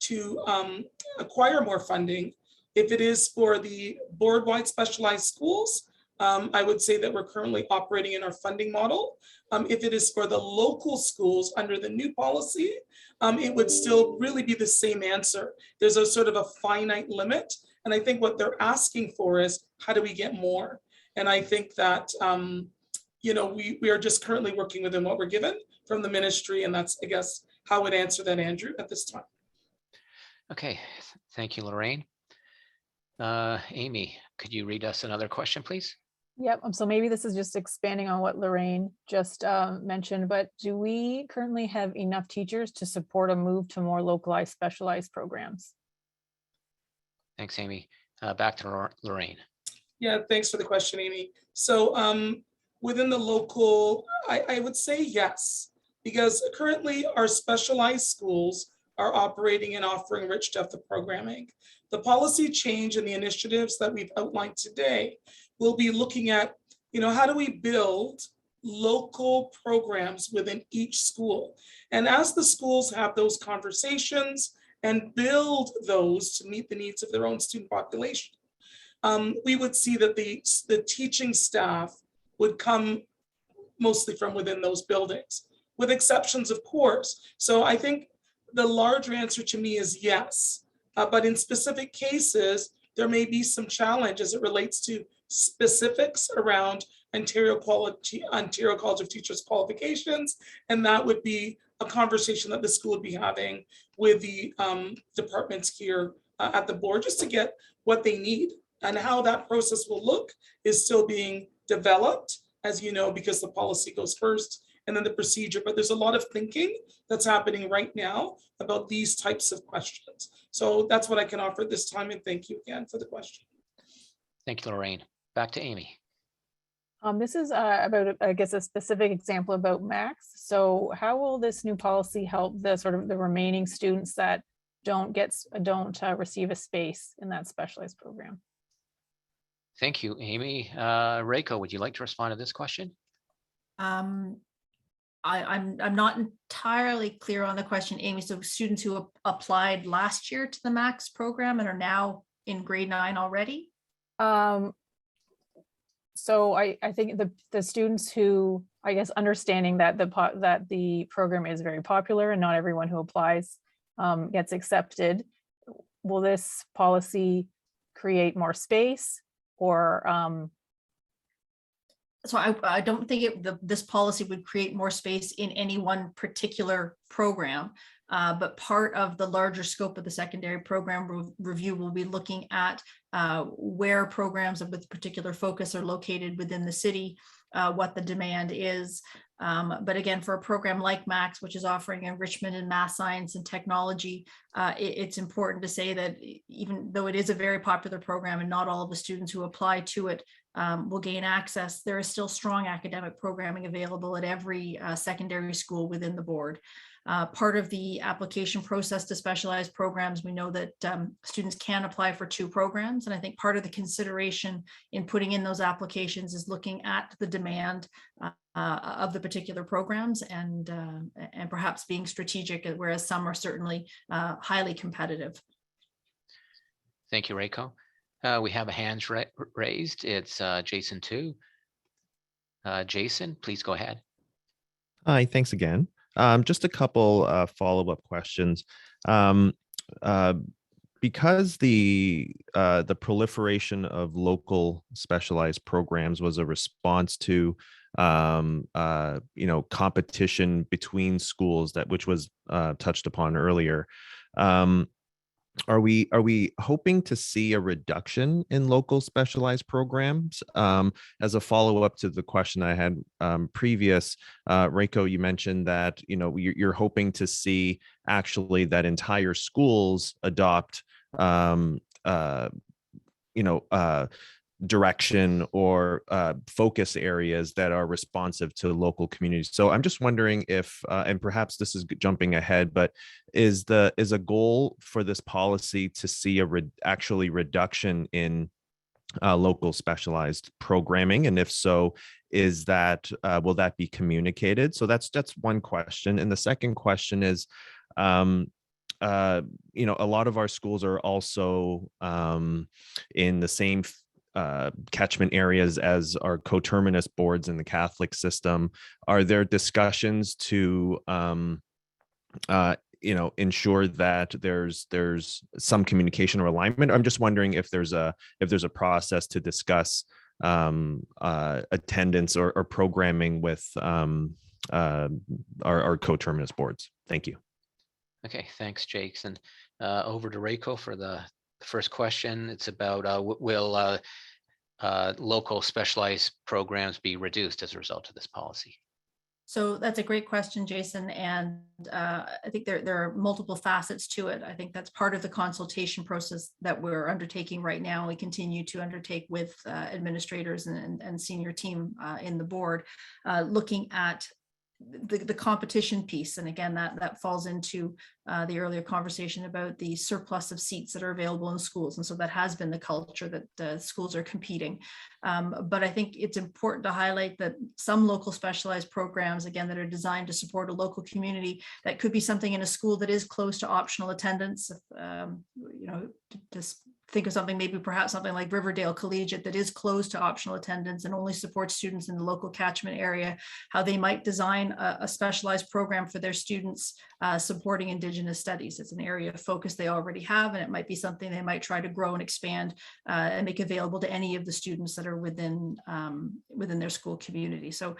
Speaker 1: to acquire more funding, if it is for the board-wide specialized schools, I would say that we're currently operating in our funding model. If it is for the local schools under the new policy, it would still really be the same answer. There's a sort of a finite limit. And I think what they're asking for is, how do we get more? And I think that, we are just currently working within what we're given from the ministry. And that's, I guess, how I would answer that, Andrew, at this time.
Speaker 5: Okay, thank you, Lorraine. Amy, could you read us another question, please?
Speaker 8: Yep. So maybe this is just expanding on what Lorraine just mentioned, but do we currently have enough teachers to support a move to more localized, specialized programs?
Speaker 5: Thanks, Amy. Back to Lorraine.
Speaker 1: Yeah, thanks for the question, Amy. So within the local, I would say yes, because currently our specialized schools are operating and offering rich depth of programming. The policy change and the initiatives that we've outlined today will be looking at, how do we build local programs within each school? And as the schools have those conversations and build those to meet the needs of their own student population, we would see that the teaching staff would come mostly from within those buildings, with exceptions, of course. So I think the larger answer to me is yes, but in specific cases, there may be some challenge as it relates to specifics around Ontario College of Teachers qualifications, and that would be a conversation that the school would be having with the departments here at the board, just to get what they need. And how that process will look is still being developed, as you know, because the policy goes first and then the procedure. But there's a lot of thinking that's happening right now about these types of questions. So that's what I can offer at this time. And thank you again for the question.
Speaker 5: Thank you, Lorraine. Back to Amy.
Speaker 8: This is about, I guess, a specific example about Max. So how will this new policy help the sort of the remaining students that don't receive a space in that specialized program?
Speaker 5: Thank you, Amy. Reiko, would you like to respond to this question?
Speaker 4: I'm not entirely clear on the question, Amy. So students who applied last year to the Max program and are now in grade 9 already?
Speaker 8: So I think the students who, I guess, understanding that the program is very popular and not everyone who applies gets accepted, will this policy create more space or?
Speaker 4: So I don't think this policy would create more space in any one particular program, but part of the larger scope of the secondary program review will be looking at where programs with particular focus are located within the city, what the demand is. But again, for a program like Max, which is offering enrichment in math, science, and technology, it's important to say that even though it is a very popular program and not all of the students who apply to it will gain access, there is still strong academic programming available at every secondary school within the board. Part of the application process to specialized programs, we know that students can apply for 2 programs. And I think part of the consideration in putting in those applications is looking at the demand of the particular programs and perhaps being strategic, whereas some are certainly highly competitive.
Speaker 5: Thank you, Reiko. We have a hand raised. It's Jason too. Jason, please go ahead.
Speaker 6: Hi, thanks again. Just a couple follow-up questions. Because the proliferation of local specialized programs was a response to competition between schools, which was touched upon earlier. Are we hoping to see a reduction in local specialized programs? As a follow-up to the question I had previous, Reiko, you mentioned that you're hoping to see actually that entire schools adopt direction or focus areas that are responsive to local communities. So I'm just wondering if, and perhaps this is jumping ahead, but is a goal for this policy to see actually reduction in local specialized programming, and if so, is that will that be communicated? So that's one question. And the second question is, a lot of our schools are also in the same catchment areas as our coterminous boards in the Catholic system. Are there discussions to ensure that there's some communication or alignment? I'm just wondering if there's a process to discuss attendance or programming with our coterminous boards. Thank you.
Speaker 5: Okay, thanks, Jason. Over to Reiko for the first question. It's about will local specialized programs be reduced as a result of this policy?
Speaker 4: So that's a great question, Jason. And I think there are multiple facets to it. I think that's part of the consultation process that we're undertaking right now. We continue to undertake with administrators and senior team in the board, looking at the competition piece. And again, that falls into the earlier conversation about the surplus of seats that are available in schools. And so that has been the culture that schools are competing. But I think it's important to highlight that some local specialized programs, again, that are designed to support a local community, that could be something in a school that is close to optional attendance. Just think of something, maybe perhaps something like Riverdale Collegiate that is closed to optional attendance and only supports students in the local catchment area, how they might design a specialized program for their students supporting Indigenous studies. It's an area of focus they already have, and it might be something they might try to grow and expand and make available to any of the students that are within their school community. So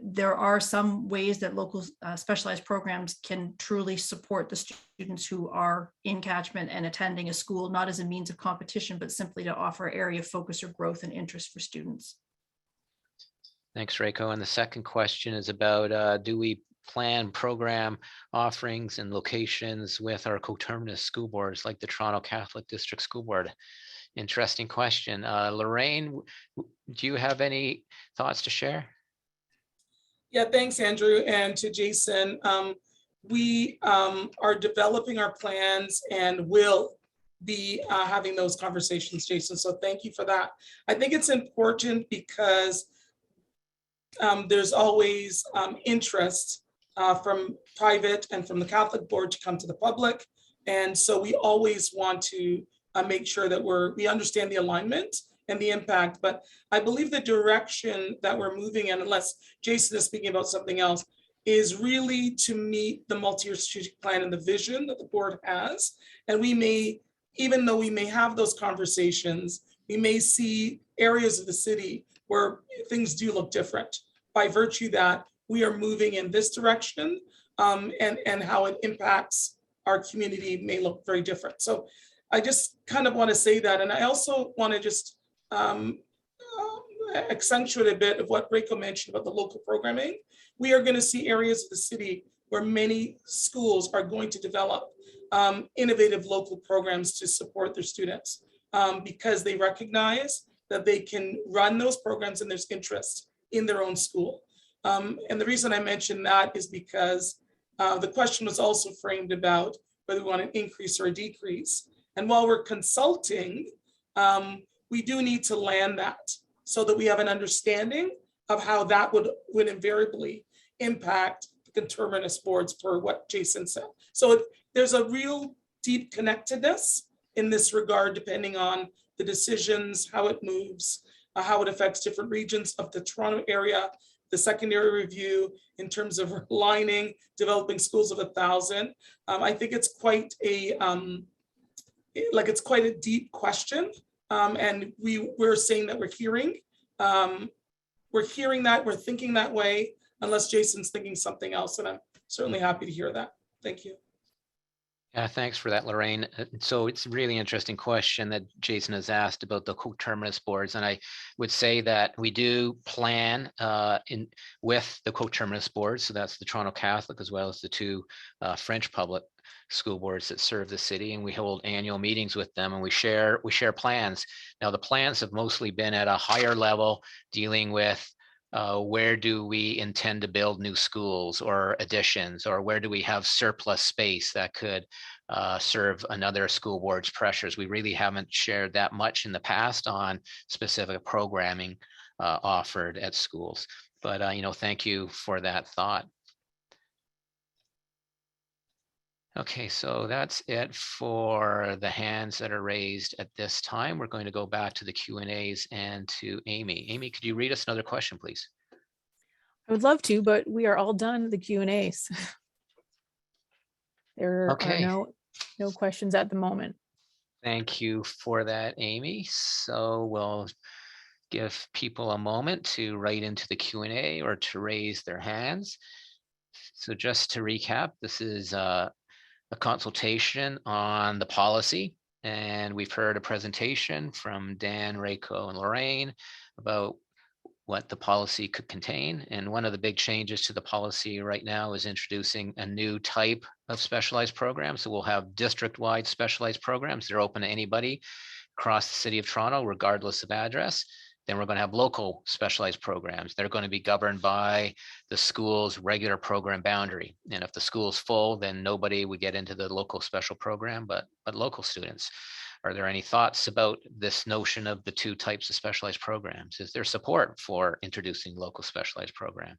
Speaker 4: there are some ways that local specialized programs can truly support the students who are in catchment and attending a school, not as a means of competition, but simply to offer area of focus or growth and interest for students.
Speaker 5: Thanks, Reiko. And the second question is about, do we plan program offerings and locations with our coterminous school boards like the Toronto Catholic District School Board? Interesting question. Lorraine, do you have any thoughts to share?
Speaker 1: Yeah, thanks, Andrew. And to Jason, we are developing our plans and will be having those conversations, Jason. So thank you for that. I think it's important because there's always interest from private and from the Catholic board to come to the public. And so we always want to make sure that we understand the alignment and the impact. But I believe the direction that we're moving in, unless Jason is speaking about something else, is really to meet the multi-year strategic plan and the vision that the board has. And we may, even though we may have those conversations, we may see areas of the city where things do look different by virtue that we are moving in this direction, and how it impacts our community may look very different. So I just kind of want to say that. And I also want to just accentuate a bit of what Reiko mentioned about the local programming. We are going to see areas of the city where many schools are going to develop innovative local programs to support their students, because they recognize that they can run those programs and there's interest in their own school. And the reason I mentioned that is because the question was also framed about whether we want an increase or a decrease. And while we're consulting, we do need to land that so that we have an understanding of how that would invariably impact the conterminous boards for what Jason said. So there's a real deep connectedness in this regard, depending on the decisions, how it moves, how it affects different regions of the Toronto area, the secondary review in terms of aligning, developing schools of 1,000. I think it's quite a, it's quite a deep question. And we're saying that we're hearing that, we're thinking that way, unless Jason's thinking something else. And I'm certainly happy to hear that. Thank you.
Speaker 5: Yeah, thanks for that, Lorraine. So it's a really interesting question that Jason has asked about the coterminous boards. And I would say that we do plan with the coterminous boards. So that's the Toronto Catholic as well as the two French public school boards that serve the city. And we hold annual meetings with them and we share plans. Now, the plans have mostly been at a higher level, dealing with where do we intend to build new schools or additions, or where do we have surplus space that could serve another school board's pressures. We really haven't shared that much in the past on specific programming offered at schools. But thank you for that thought. Okay, so that's it for the hands that are raised at this time. We're going to go back to the Q&As and to Amy. Amy, could you read us another question, please?
Speaker 8: I would love to, but we are all done the Q&As. There
Speaker 5: Okay.
Speaker 8: are no questions at the moment.
Speaker 5: Thank you for that, Amy. So we'll give people a moment to write into the Q&A or to raise their hands. So just to recap, this is a consultation on the policy, and we've heard a presentation from Dan, Reiko, and Lorraine about what the policy could contain. And one of the big changes to the policy right now is introducing a new type of specialized program. So we'll have district-wide specialized programs. They're open to anybody across the city of Toronto, regardless of address. Then we're going to have local specialized programs. They're going to be governed by the school's regular program boundary. And if the school's full, then nobody would get into the local special program, but local students. Are there any thoughts about this notion of the two types of specialized programs? Is there support for introducing local specialized program?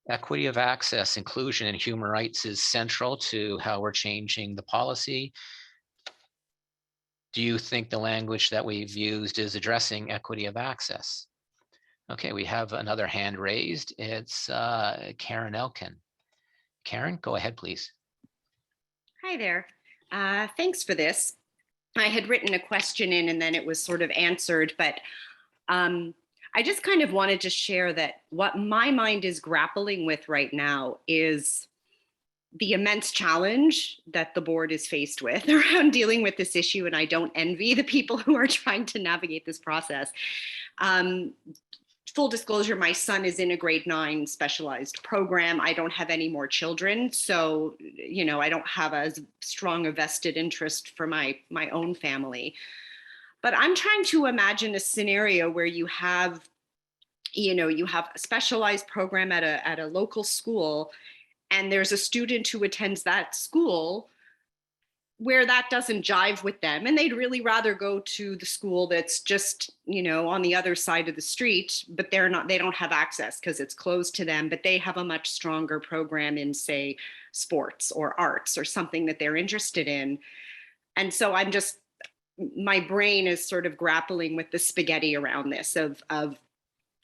Speaker 5: Equity of access, inclusion, and human rights is central to how we're changing the policy. Do you think the language that we've used is addressing equity of access? Okay, we have another hand raised. It's Karen Elkin. Karen, go ahead, please.
Speaker 12: Hi there. Thanks for this. I had written a question in and then it was sort of answered, but I just kind of wanted to share that what my mind is grappling with right now is the immense challenge that the board is faced with around dealing with this issue. And I don't envy the people who are trying to navigate this process. Full disclosure, my son is in a grade 9 specialized program. I don't have any more children. So, I don't have as strong a vested interest for my own family. But I'm trying to imagine a scenario where you have a specialized program at a local school, and there's a student who attends that school where that doesn't jive with them, and they'd really rather go to the school that's just, you know, on the other side of the street, but they don't have access because it's closed to them, but they have a much stronger program in, say, sports or arts or something that they're interested in. And so my brain is sort of grappling with the spaghetti around this of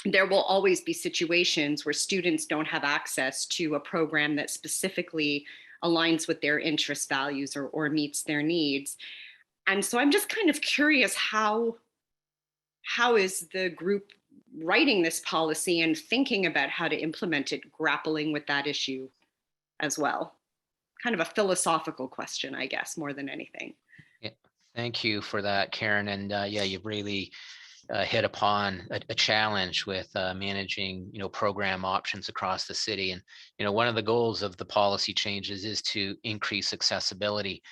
Speaker 12: there will always be situations where students don't have access to a program that specifically aligns with their interest values or meets their needs. And so I'm just kind of curious, how is the group writing this policy and thinking about how to implement it, grappling with that issue as well? Kind of a philosophical question, I guess, more than anything.
Speaker 5: Yeah, thank you for that, Karen. And yeah, you've really hit upon a challenge with managing, you know, program options across the city. And, you know, one of the goals of the policy changes is to increase accessibility.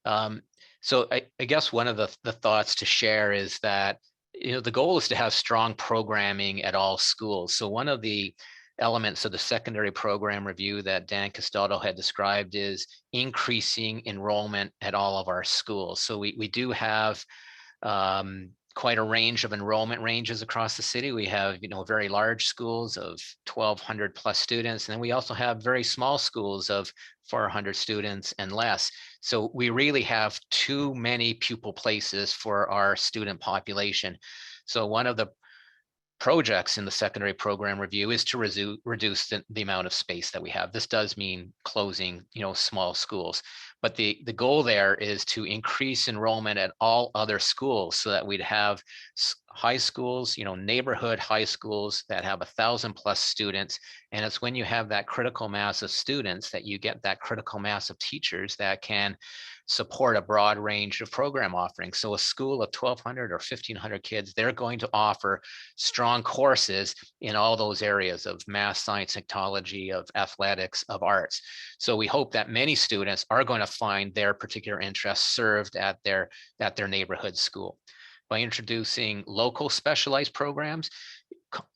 Speaker 5: So I guess one of the thoughts to share is that, you know, the goal is to have strong programming at all schools. So one of the elements of the secondary program review that Dan Castaldo had described is increasing enrollment at all of our schools. So we do have quite a range of enrollment ranges across the city. We have, you know, very large schools of 1,200 plus students, and then we also have very small schools of 400 students and less. So we really have too many pupil places for our student population. So one of the projects in the secondary program review is to reduce the amount of space that we have. This does mean closing, you know, small schools, but the goal there is to increase enrollment at all other schools so that we'd have high schools, you know, neighborhood high schools that have 1,000 plus students. And it's when you have that critical mass of students that you get that critical mass of teachers that can support a broad range of program offerings. So a school of 1,200 or 1,500 kids, they're going to offer strong courses in all those areas of math, science, technology, of athletics, of arts. So we hope that many students are going to find their particular interests served at their neighborhood school. By introducing local specialized programs,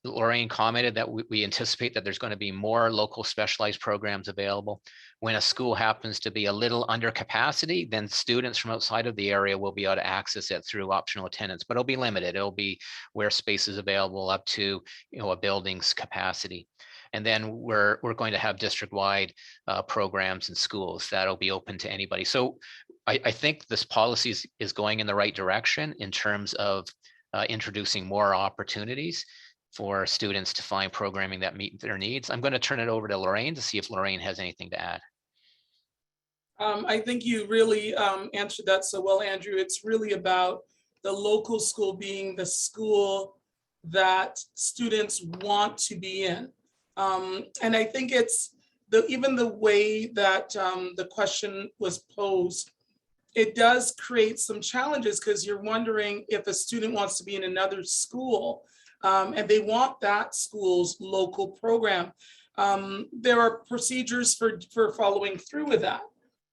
Speaker 5: Lorraine commented that we anticipate that there's going to be more local specialized programs available. When a school happens to be a little under capacity, then students from outside of the area will be able to access it through optional attendance, but it'll be limited. It'll be where space is available up to, you know, a building's capacity. And then we're going to have district-wide programs in schools that'll be open to anybody. So I think this policy is going in the right direction in terms of introducing more opportunities for students to find programming that meet their needs. I'm going to turn it over to Lorraine to see if Lorraine has anything to add.
Speaker 1: I think you really answered that so well, Andrew. It's really about the local school being the school that students want to be in. And I think it's even the way that the question was posed, it does create some challenges because you're wondering if a student wants to be in another school and they want that school's local program. There are procedures for following through with that,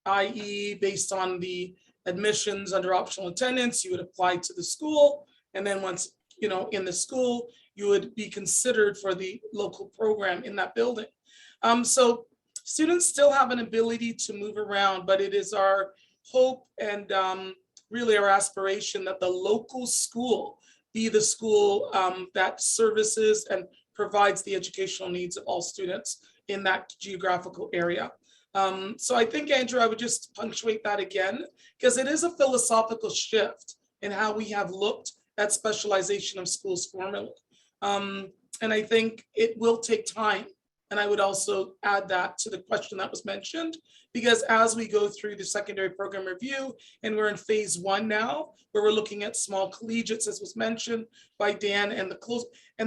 Speaker 1: i.e. based on the admissions under optional attendance, you would apply to the school. And then once, you know, in the school, you would be considered for the local program in that building. So students still have an ability to move around, but it is our hope and really our aspiration that the local school be the school that services and provides the educational needs of all students in that geographical area. So I think, Andrew, I would just punctuate that again, because it is a philosophical shift in how we have looked at specialization of schools formerly. And I think it will take time. And I would also add that to the question that was mentioned, because as we go through the secondary program review, and we're in phase 1 now, where we're looking at small collegiates, as was mentioned by Dan, and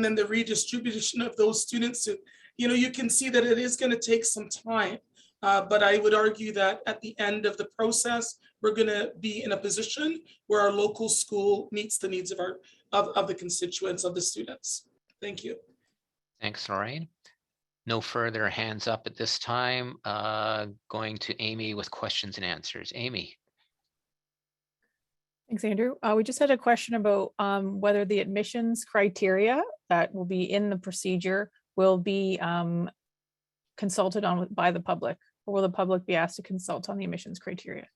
Speaker 1: then the redistribution of those students, to, you know, you can see that it is going to take some time. But I would argue that at the end of the process, we're going to be in a position where our local school meets the needs of the constituents of the students. Thank you.
Speaker 5: Thanks, Lorraine. No further hands up at this time. Going to Amy with questions and answers. Amy.
Speaker 8: Thanks, Andrew. We just had a question about whether the admissions criteria that will be in the procedure will be consulted on by the public, or will the public be asked to consult on the admissions criteria?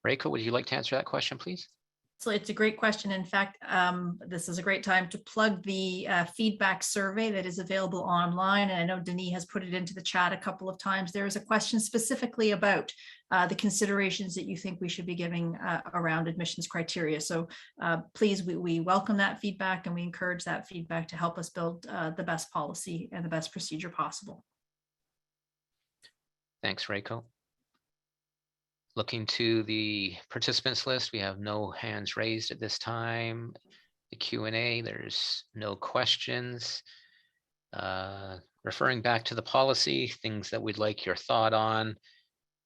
Speaker 5: Reiko, would you like to answer that question, please?
Speaker 4: So it's a great question. In fact, this is a great time to plug the feedback survey that is available online. And I know Denis has put it into the chat a couple of times. There is a question specifically about the considerations that you think we should be giving around admissions criteria. So please, we welcome that feedback and we encourage that feedback to help us build the best policy and the best procedure possible.
Speaker 5: Thanks, Reiko. Looking to the participants list, we have no hands raised at this time. The Q&A, there's no questions. Referring back to the policy, things that we'd like your thought on.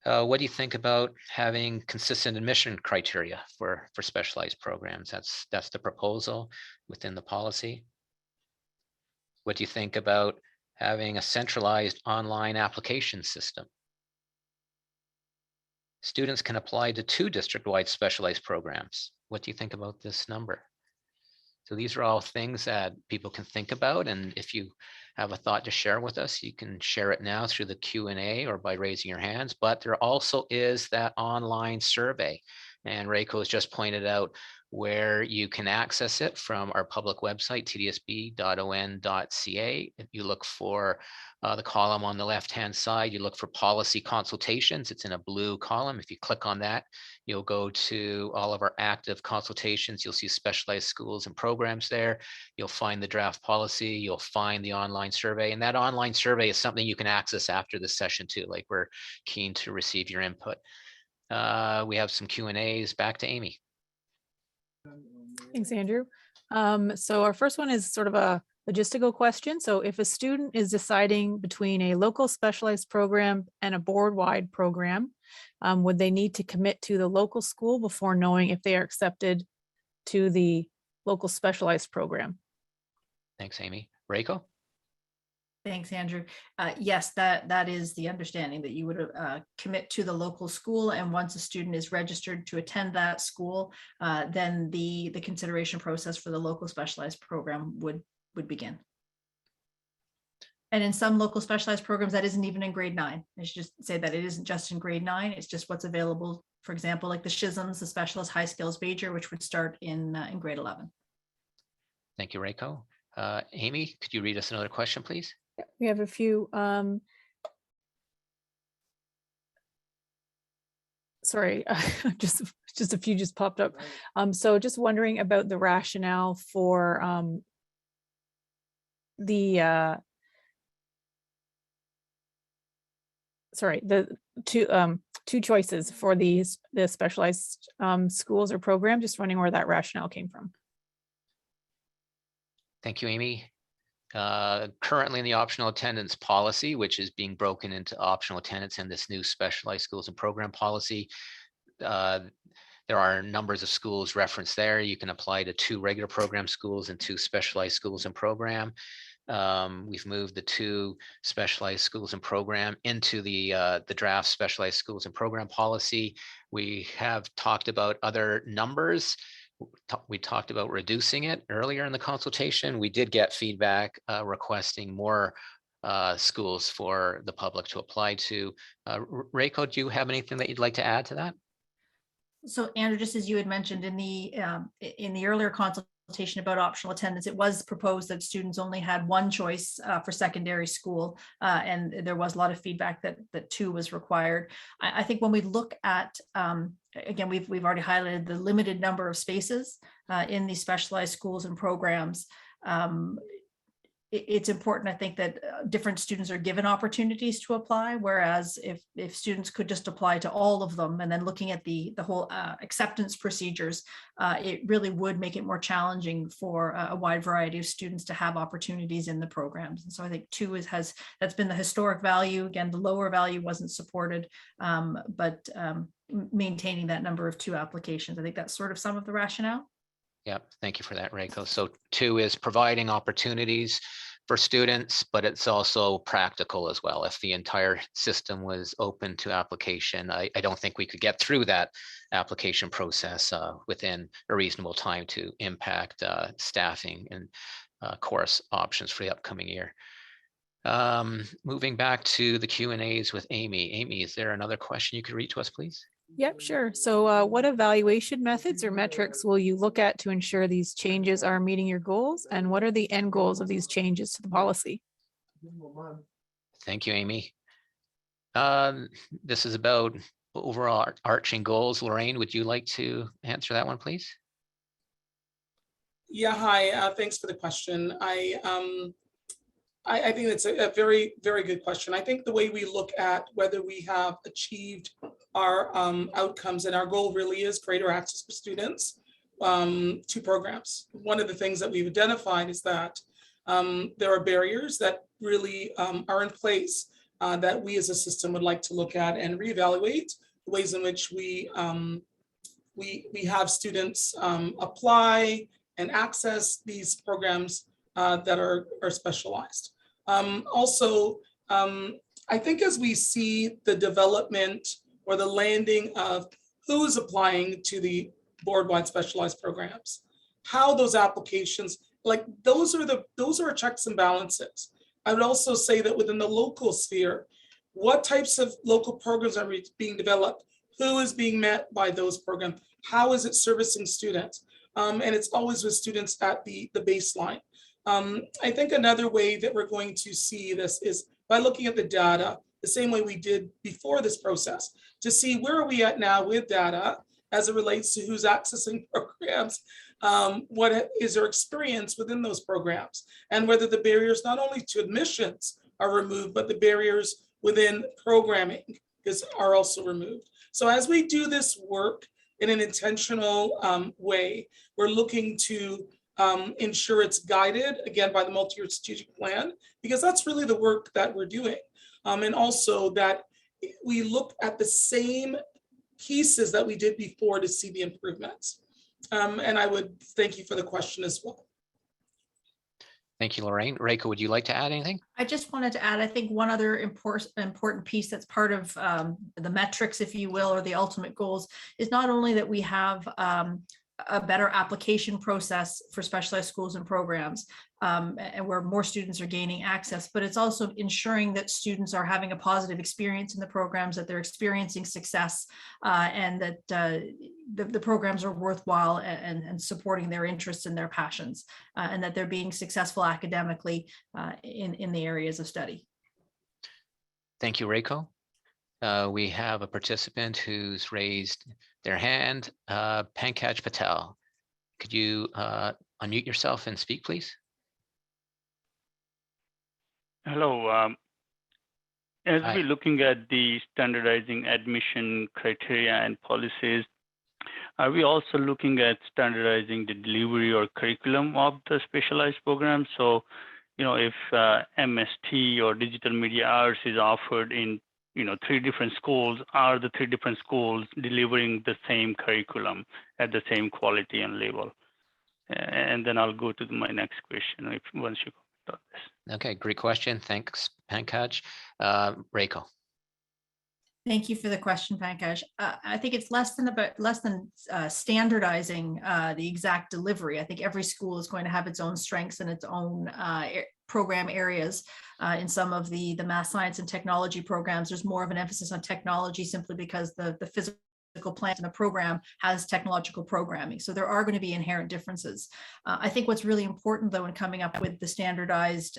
Speaker 5: What do you think about having consistent admission criteria for specialized programs? That's the proposal within the policy. What do you think about having a centralized online application system? Students can apply to 2 district-wide specialized programs. What do you think about this number? So these are all things that people can think about. And if you have a thought to share with us, you can share it now through the Q&A or by raising your hands. But there also is that online survey. And Reiko has just pointed out where you can access it from our public website, tdsb.on.ca. If you look for the column on the left-hand side, you look for policy consultations. It's in a blue column. If you click on that, you'll go to all of our active consultations. You'll see specialized schools and programs there. You'll find the draft policy. You'll find the online survey. And that online survey is something you can access after this session too. Like, we're keen to receive your input. We have some Q&As. Back to Amy.
Speaker 8: Thanks, Andrew. So our first one is sort of a logistical question. So if a student is deciding between a local specialized program and a board-wide program, would they need to commit to the local school before knowing if they are accepted to the local specialized program?
Speaker 5: Thanks, Amy. Reiko?
Speaker 4: Thanks, Andrew. Yes, that is the understanding, that you would commit to the local school, and once a student is registered to attend that school, then the consideration process for the local specialized program would begin. And in some local specialized programs, that isn't even in grade 9. I should just say that it isn't just in grade 9, it's just what's available, for example, like the SHISMs, the specialist high skills major, which would start in grade 11.
Speaker 5: Thank you, Reiko. Amy, could you read us another question, please?
Speaker 8: We have a few. Sorry, just a few just popped up. So just wondering about the rationale for the two choices for the specialized schools or programs. Just wondering where that rationale came from.
Speaker 5: Thank you, Amy. Currently in the optional attendance policy, which is being broken into optional attendance and this new specialized schools and program policy, there are numbers of schools referenced there. You can apply to 2 regular program schools and 2 specialized schools and program. We've moved the 2 specialized schools and program into the draft specialized schools and program policy. We have talked about other numbers. We talked about reducing it earlier in the consultation. We did get feedback requesting more schools for the public to apply to. Reiko, do you have anything that you'd like to add to that?
Speaker 4: So Andrew, just as you had mentioned in the earlier consultation about optional attendance, it was proposed that students only had 1 choice for secondary school, and there was a lot of feedback that 2 was required. I think when we look at, again, we've already highlighted the limited number of spaces in these specialized schools and programs. It's important, I think, that different students are given opportunities to apply, whereas if students could just apply to all of them, and then looking at the whole acceptance procedures, it really would make it more challenging for a wide variety of students to have opportunities in the programs. And so I think 2 that's been the historic value. Again, the lower value wasn't supported, but maintaining that number of 2 applications, I think that's sort of some of the rationale.
Speaker 5: Yep, thank you for that, Reiko. So 2 is providing opportunities for students, but it's also practical as well. If the entire system was open to application, I don't think we could get through that application process within a reasonable time to impact staffing and course options for the upcoming year. Moving back to the Q&As with Amy. Amy, is there another question you could read to us, please?
Speaker 8: Yep, sure. So what evaluation methods or metrics will you look at to ensure these changes are meeting your goals? And what are the end goals of these changes to the policy?
Speaker 5: Thank you, Amy. This is about overall arching goals. Lorraine, would you like to answer that one, please?
Speaker 1: Yeah, hi, thanks for the question. I think it's a very, very good question. I think the way we look at whether we have achieved our outcomes, and our goal really is greater access for students to programs. One of the things that we've identified is that there are barriers that really are in place that we as a system would like to look at and reevaluate the ways in which we have students apply and access these programs that are specialized. Also, I think as we see the development or the landing of who's applying to the board-wide specialized programs, how those applications, like those are checks and balances. I would also say that within the local sphere, what types of local programs are being developed? Who is being met by those programs? How is it servicing students? And it's always with students at the baseline. I think another way that we're going to see this is by looking at the data, the same way we did before this process, to see where are we at now with data as it relates to who's accessing programs, what is their experience within those programs, and whether the barriers not only to admissions are removed, but the barriers within programming are also removed. So as we do this work in an intentional way, we're looking to ensure it's guided, again, by the multi-year strategic plan, because that's really the work that we're doing. And also that we look at the same pieces that we did before to see the improvements. And I would thank you for the question as well.
Speaker 5: Thank you, Lorraine. Reiko, would you like to add anything?
Speaker 4: I just wanted to add, I think one other important piece that's part of the metrics, if you will, or the ultimate goals is not only that we have a better application process for specialized schools and programs, and where more students are gaining access, but it's also ensuring that students are having a positive experience in the programs, that they're experiencing success, and that the programs are worthwhile and supporting their interests and their passions, and that they're being successful academically in the areas of study.
Speaker 5: Thank you, Reiko. We have a participant who's raised their hand, Pankaj Patel. Could you unmute yourself and speak, please?
Speaker 13: Hello. As we're looking at the standardizing admission criteria and policies, are we also looking at standardizing the delivery or curriculum of the specialized programs? So, you know, if MST or digital media arts is offered in 3 different schools, are the 3 different schools delivering the same curriculum at the same quality and level? And then I'll go to my next question once you comment on this.
Speaker 5: Okay, great question. Thanks, Pankaj. Reiko.
Speaker 4: Thank you for the question, Pankaj. I think it's less than standardizing the exact delivery. I think every school is going to have its own strengths and its own program areas. In some of the math, science, and technology programs, there's more of an emphasis on technology simply because the physical plant in the program has technological programming. So there are going to be inherent differences. I think what's really important, though, in coming up with the standardized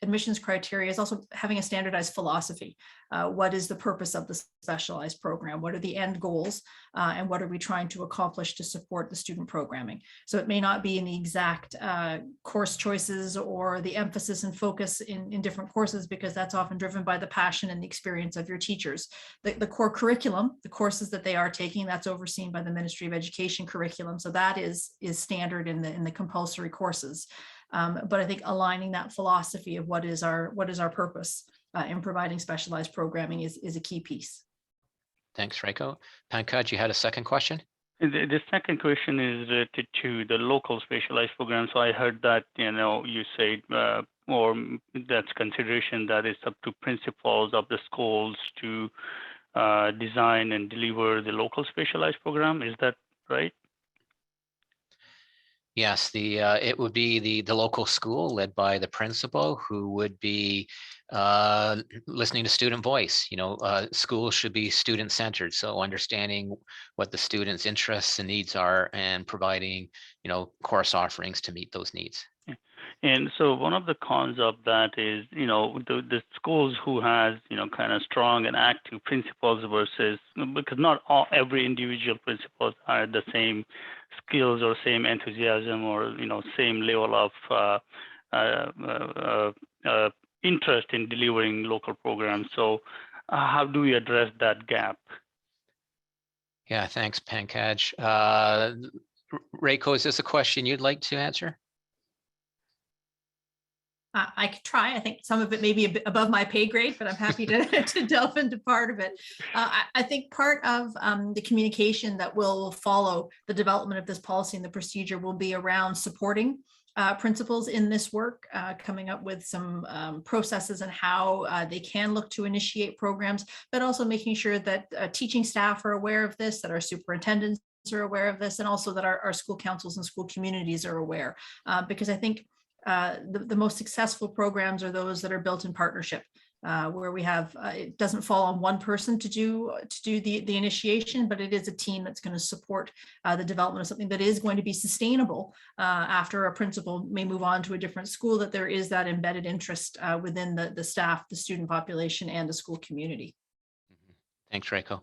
Speaker 4: admissions criteria is also having a standardized philosophy. What is the purpose of the specialized program? What are the end goals? And what are we trying to accomplish to support the student programming? So it may not be in the exact course choices or the emphasis and focus in different courses, because that's often driven by the passion and the experience of your teachers. The core curriculum, the courses that they are taking, that's overseen by the Ministry of Education curriculum. So that is standard in the compulsory courses. But I think aligning that philosophy of what is our purpose in providing specialized programming is a key piece.
Speaker 5: Thanks, Reiko. Pankaj, you had a second question?
Speaker 13: The second question is related to the local specialized program. So I heard that, you said, or that's consideration that it's up to principals of the schools to design and deliver the local specialized program. Is that right?
Speaker 5: Yes, it would be the local school led by the principal who would be listening to student voice. Schools should be student-centered, so understanding what the students' interests and needs are and providing, course offerings to meet those needs.
Speaker 13: And so one of the cons of that is, the schools who has, kind of strong and active principals versus, because not every individual principals are the same skills or same enthusiasm or, same level of interest in delivering local programs. So how do we address that gap?
Speaker 5: Yeah, thanks, Pankaj. Reiko, is this a question you'd like to answer?
Speaker 4: I could try. I think some of it may be a bit above my pay grade, but I'm happy to, to delve into part of it. I think part of the communication that will follow the development of this policy and the procedure will be around supporting principals in this work, coming up with some processes and how they can look to initiate programs, but also making sure that teaching staff are aware of this, that our superintendents are aware of this, and also that our school councils and school communities are aware. Because I think the most successful programs are those that are built in partnership, where we have it doesn't fall on one person to do the initiation, but it is a team that's going to support the development of something that is going to be sustainable after a principal may move on to a different school, that there is that embedded interest within the staff, the student population, and the school community.
Speaker 5: Thanks, Reiko.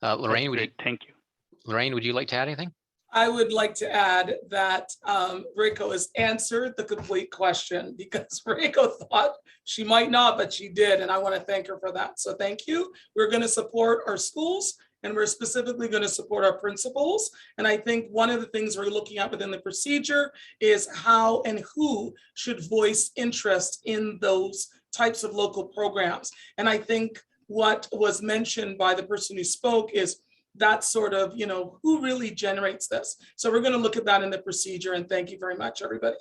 Speaker 5: Lorraine,
Speaker 13: thank you.
Speaker 5: Lorraine, would you like to add anything?
Speaker 1: I would like to add that Reiko has answered the complete question, because Reiko thought she might not, but she did. And I want to thank her for that. So thank you. We're going to support our schools, and we're specifically going to support our principals. And I think one of the things we're looking at within the procedure is how and who should voice interest in those types of local programs. And I think what was mentioned by the person who spoke is that sort of, who really generates this. So we're going to look at that in the procedure, and thank you very much, everybody.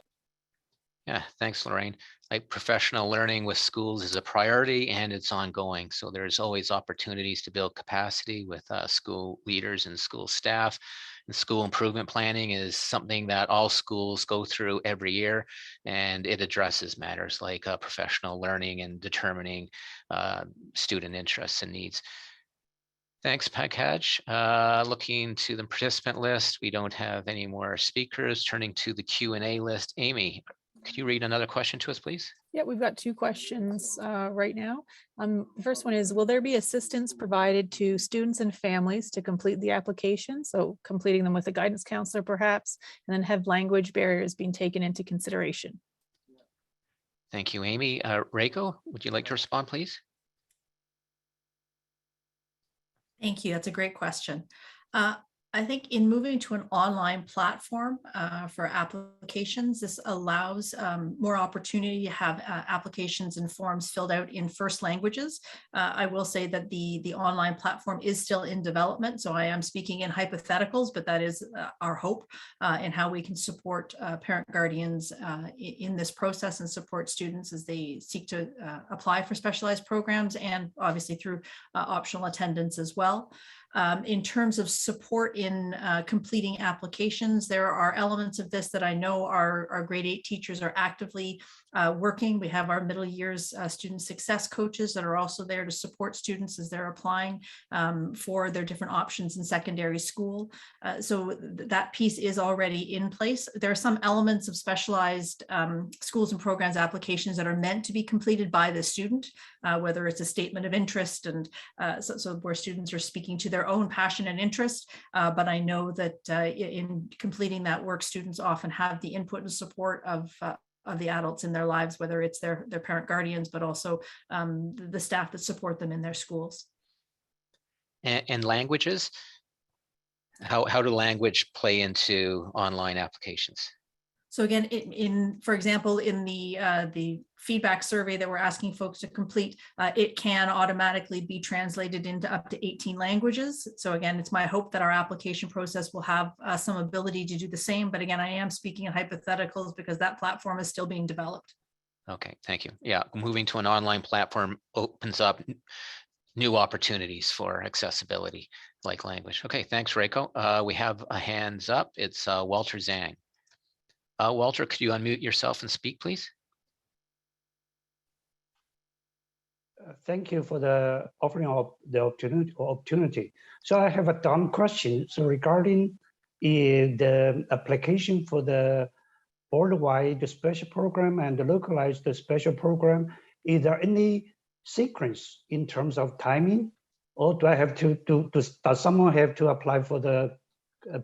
Speaker 5: Yeah, thanks, Lorraine. Like, professional learning with schools is a priority and it's ongoing. So there's always opportunities to build capacity with school leaders and school staff. And school improvement planning is something that all schools go through every year, and it addresses matters like professional learning and determining student interests and needs. Thanks, Pankaj. Looking to the participant list, we don't have any more speakers. Turning to the Q&A list, Amy, could you read another question to us, please?
Speaker 8: Yeah, we've got two questions right now. The first one is, will there be assistance provided to students and families to complete the application? So completing them with a guidance counselor perhaps, and then have language barriers being taken into consideration?
Speaker 5: Thank you, Amy. Reiko, would you like to respond, please?
Speaker 4: Thank you. That's a great question. I think in moving to an online platform for applications, this allows more opportunity to have applications and forms filled out in first languages. I will say that the online platform is still in development, so I am speaking in hypotheticals, but that is our hope in how we can support parent guardians in this process and support students as they seek to apply for specialized programs, and obviously through optional attendance as well. In terms of support in completing applications, there are elements of this that I know our grade 8 teachers are actively working. We have our middle years student success coaches that are also there to support students as they're applying for their different options in secondary school. So that piece is already in place. There are some elements of specialized schools and programs applications that are meant to be completed by the student, whether it's a statement of interest, and so where students are speaking to their own passion and interest. But I know that in completing that work, students often have the input and support of the adults in their lives, whether it's their parent guardians, but also the staff that support them in their schools.
Speaker 5: And languages, how do language play into online applications?
Speaker 4: So again, for example, in the feedback survey that we're asking folks to complete, it can automatically be translated into up to 18 languages. So again, it's my hope that our application process will have some ability to do the same. But again, I am speaking in hypotheticals because that platform is still being developed.
Speaker 5: Okay, thank you. Yeah, moving to an online platform opens up new opportunities for accessibility like language. Okay, thanks, Reiko. We have a hands up. It's Walter Zhang. Walter, could you unmute yourself and speak, please?
Speaker 14: Thank you for the offering of the opportunity. So I have a dumb question. So regarding the application for the board-wide special program and the localized special program, is there any sequence in terms of timing? Or do I have does someone have to apply for the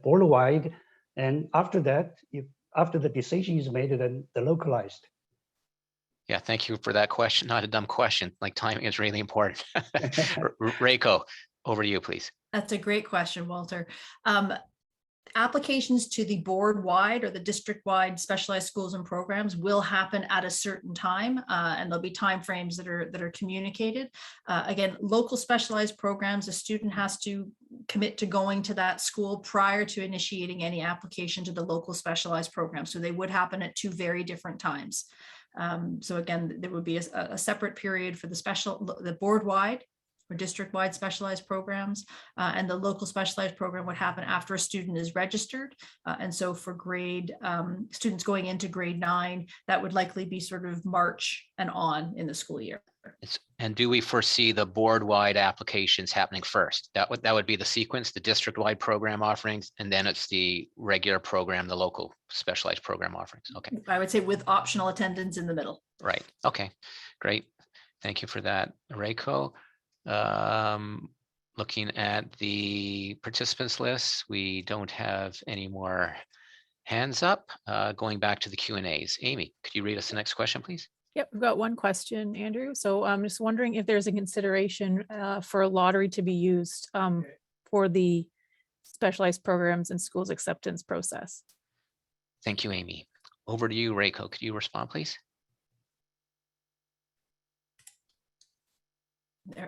Speaker 14: board-wide? And after that, after the decision is made, then the localized?
Speaker 5: Yeah, thank you for that question. Not a dumb question. Like timing is really important. Reiko, over to you, please.
Speaker 4: That's a great question, Walter. Applications to the board-wide or the district-wide specialized schools and programs will happen at a certain time, and there'll be timeframes that are communicated. Again, local specialized programs, a student has to commit to going to that school prior to initiating any application to the local specialized program. So they would happen at two very different times. So again, there would be a separate period for the board-wide or district-wide specialized programs, and the local specialized program would happen after a student is registered. And so for students going into grade 9, that would likely be sort of March and on in the school year.
Speaker 5: And do we foresee the board-wide applications happening first? That would be the sequence, the district-wide program offerings, and then it's the regular program, the local specialized program offerings. Okay.
Speaker 4: I would say with optional attendance in the middle.
Speaker 5: Right. Okay, great. Thank you for that, Reiko. Looking at the participants list, we don't have any more hands up. Going back to the Q&As. Amy, could you read us the next question, please?
Speaker 8: Yep, we've got one question, Andrew. So I'm just wondering if there's a consideration for a lottery to be used for the specialized programs and schools acceptance process.
Speaker 5: Thank you, Amy. Over to you, Reiko. Could you respond, please?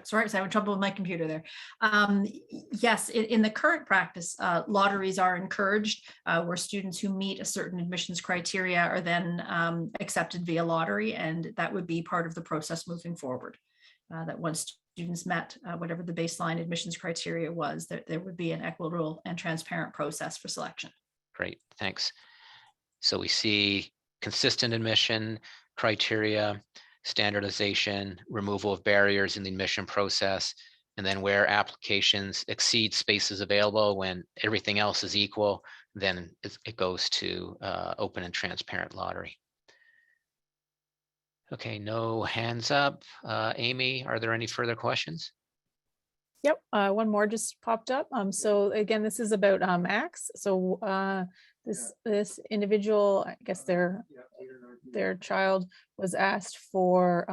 Speaker 4: Sorry, I was having trouble with my computer there. Yes, in the current practice, lotteries are encouraged where students who meet a certain admissions criteria are then accepted via lottery, and that would be part of the process moving forward. That once students met whatever the baseline admissions criteria was, that there would be an equitable and transparent process for selection.
Speaker 5: Great, thanks. So we see consistent admission criteria, standardization, removal of barriers in the admission process, and then where applications exceed spaces available when everything else is equal, then it goes to open and transparent lottery. Okay, no hands up. Amy, are there any further questions?
Speaker 8: Yep, one more just popped up. So again, this is about Max. So this individual, I guess their child was asked for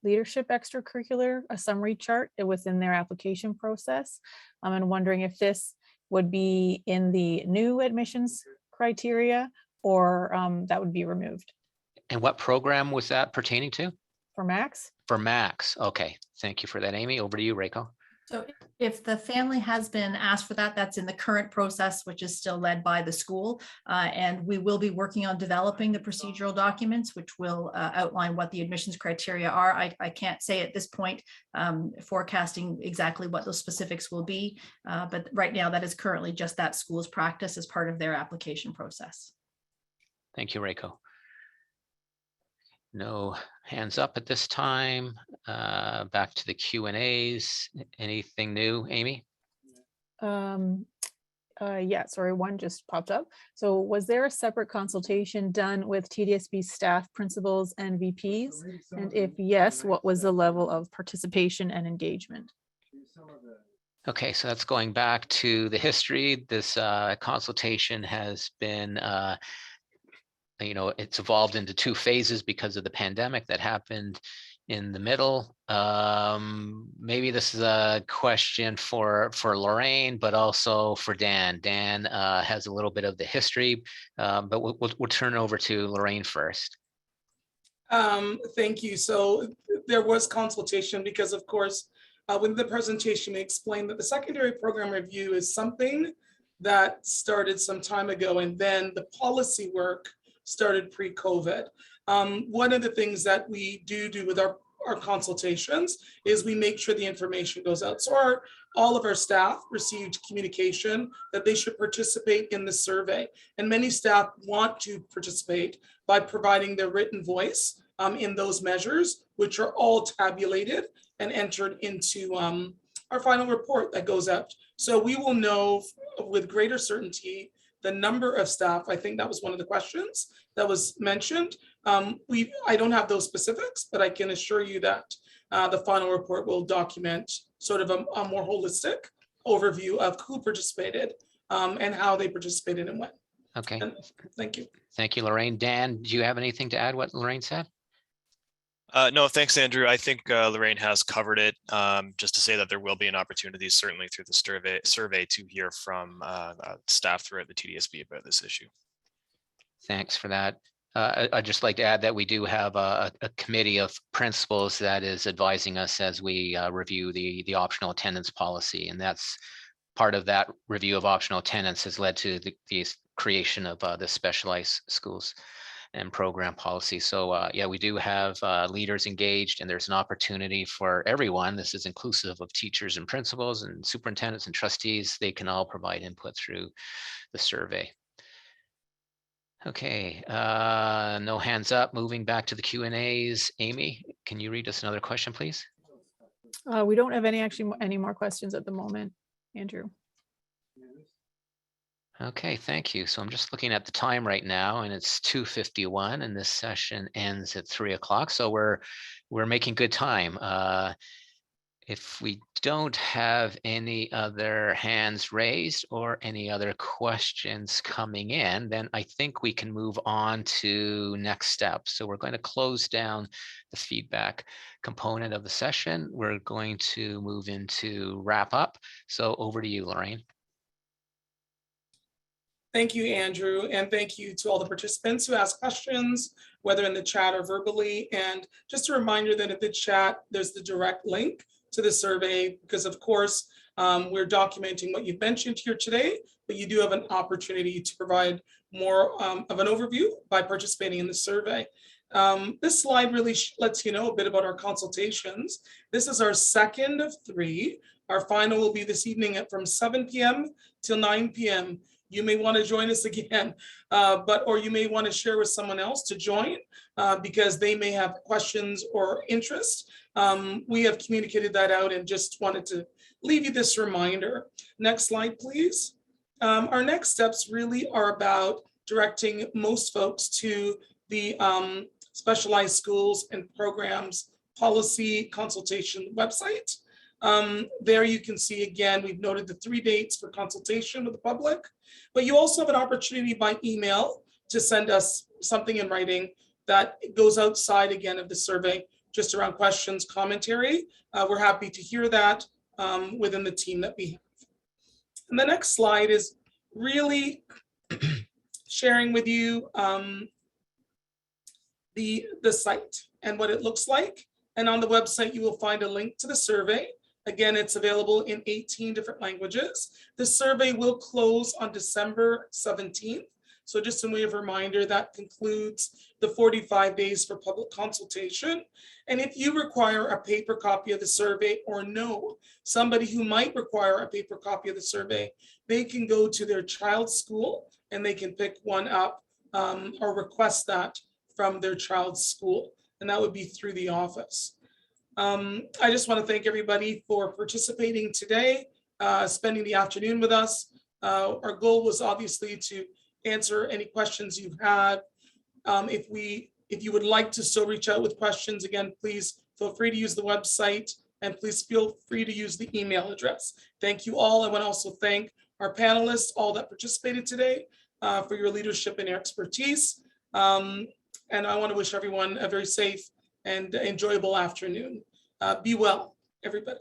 Speaker 8: leadership extracurricular, a summary chart within their application process. I'm wondering if this would be in the new admissions criteria or that would be removed.
Speaker 5: And what program was that pertaining to?
Speaker 8: For Max?
Speaker 5: For Max. Okay, thank you for that, Amy. Over to you, Reiko.
Speaker 4: So if the family has been asked for that, that's in the current process, which is still led by the school. And we will be working on developing the procedural documents, which will outline what the admissions criteria are. I can't say at this point, forecasting exactly what those specifics will be. But right now, that is currently just that school's practice as part of their application process.
Speaker 5: Thank you, Reiko. No hands up at this time. Back to the Q&As. Anything new, Amy?
Speaker 8: Yeah, sorry, one just popped up. So was there a separate consultation done with TDSB staff, principals, and VPs? And if yes, what was the level of participation and engagement?
Speaker 5: Okay, so that's going back to the history. This consultation has been it's evolved into 2 phases because of the pandemic that happened in the middle. Maybe this is a question for Lorraine, but also for Dan. Dan has a little bit of the history, but we'll turn it over to Lorraine first.
Speaker 1: Thank you. So there was consultation because, of course, with the presentation, we explained that the secondary program review is something that started some time ago, and then the policy work started pre-COVID. One of the things that we do with our consultations is we make sure the information goes out. So all of our staff received communication that they should participate in the survey. And many staff want to participate by providing their written voice in those measures, which are all tabulated and entered into our final report that goes out. So we will know with greater certainty the number of staff. I think that was one of the questions that was mentioned. I don't have those specifics, but I can assure you that the final report will document sort of a more holistic overview of who participated and how they participated and when.
Speaker 5: Okay.
Speaker 1: And thank you.
Speaker 5: Thank you, Lorraine. Dan, do you have anything to add what Lorraine said?
Speaker 3: No, thanks, Andrew. I think Lorraine has covered it. Just to say that there will be an opportunity, certainly through the survey, to hear from staff throughout the TDSB about this issue.
Speaker 5: Thanks for that. I'd just like to add that we do have a committee of principals that is advising us as we review the optional attendance policy, and that's part of that review of optional attendance has led to the creation of the specialized schools and program policy. So yeah, we do have leaders engaged, and there's an opportunity for everyone. This is inclusive of teachers and principals and superintendents and trustees. They can all provide input through the survey. Okay, no hands up. Moving back to the Q&As. Amy, can you read us another question, please?
Speaker 8: We don't have any more questions at the moment, Andrew.
Speaker 5: Okay, thank you. So I'm just looking at the time right now, and it's 2:51, and this session ends at 3 o'clock. So we're making good time. If we don't have any other hands raised or any other questions coming in, then I think we can move on to next steps. So we're going to close down the feedback component of the session. We're going to move into wrap up. So over to you, Lorraine.
Speaker 1: Thank you, Andrew, and thank you to all the participants who asked questions, whether in the chat or verbally. And just a reminder that in the chat, there's the direct link to the survey, because of course, we're documenting what you've mentioned here today, but you do have an opportunity to provide more of an overview by participating in the survey. This slide really lets you know a bit about our consultations. This is our second of 3. Our final will be this evening from 7 p.m. till 9 p.m. You may want to join us again, or you may want to share with someone else to join because they may have questions or interest. We have communicated that out and just wanted to leave you this reminder. Next slide, please. Our next steps really are about directing most folks to the specialized schools and programs policy consultation website. There you can see, again, we've noted the 3 dates for consultation with the public, but you also have an opportunity by email to send us something in writing that goes outside, again, of the survey, just around questions, commentary. We're happy to hear that within the team that we have. And the next slide is really sharing with you the site and what it looks like. And on the website, you will find a link to the survey. Again, it's available in 18 different languages. The survey will close on December 17th. So just a way of reminder, that concludes the 45 days for public consultation. And if you require a paper copy of the survey or know somebody who might require a paper copy of the survey, they can go to their child's school and they can pick one up or request that from their child's school. And that would be through the office. I just want to thank everybody for participating today, spending the afternoon with us. Our goal was obviously to answer any questions you had. If you would like to still reach out with questions, again, please feel free to use the website and please feel free to use the email address. Thank you all. I want to also thank our panelists, all that participated today, for your leadership and your expertise. And I want to wish everyone a very safe and enjoyable afternoon. Be well, everybody.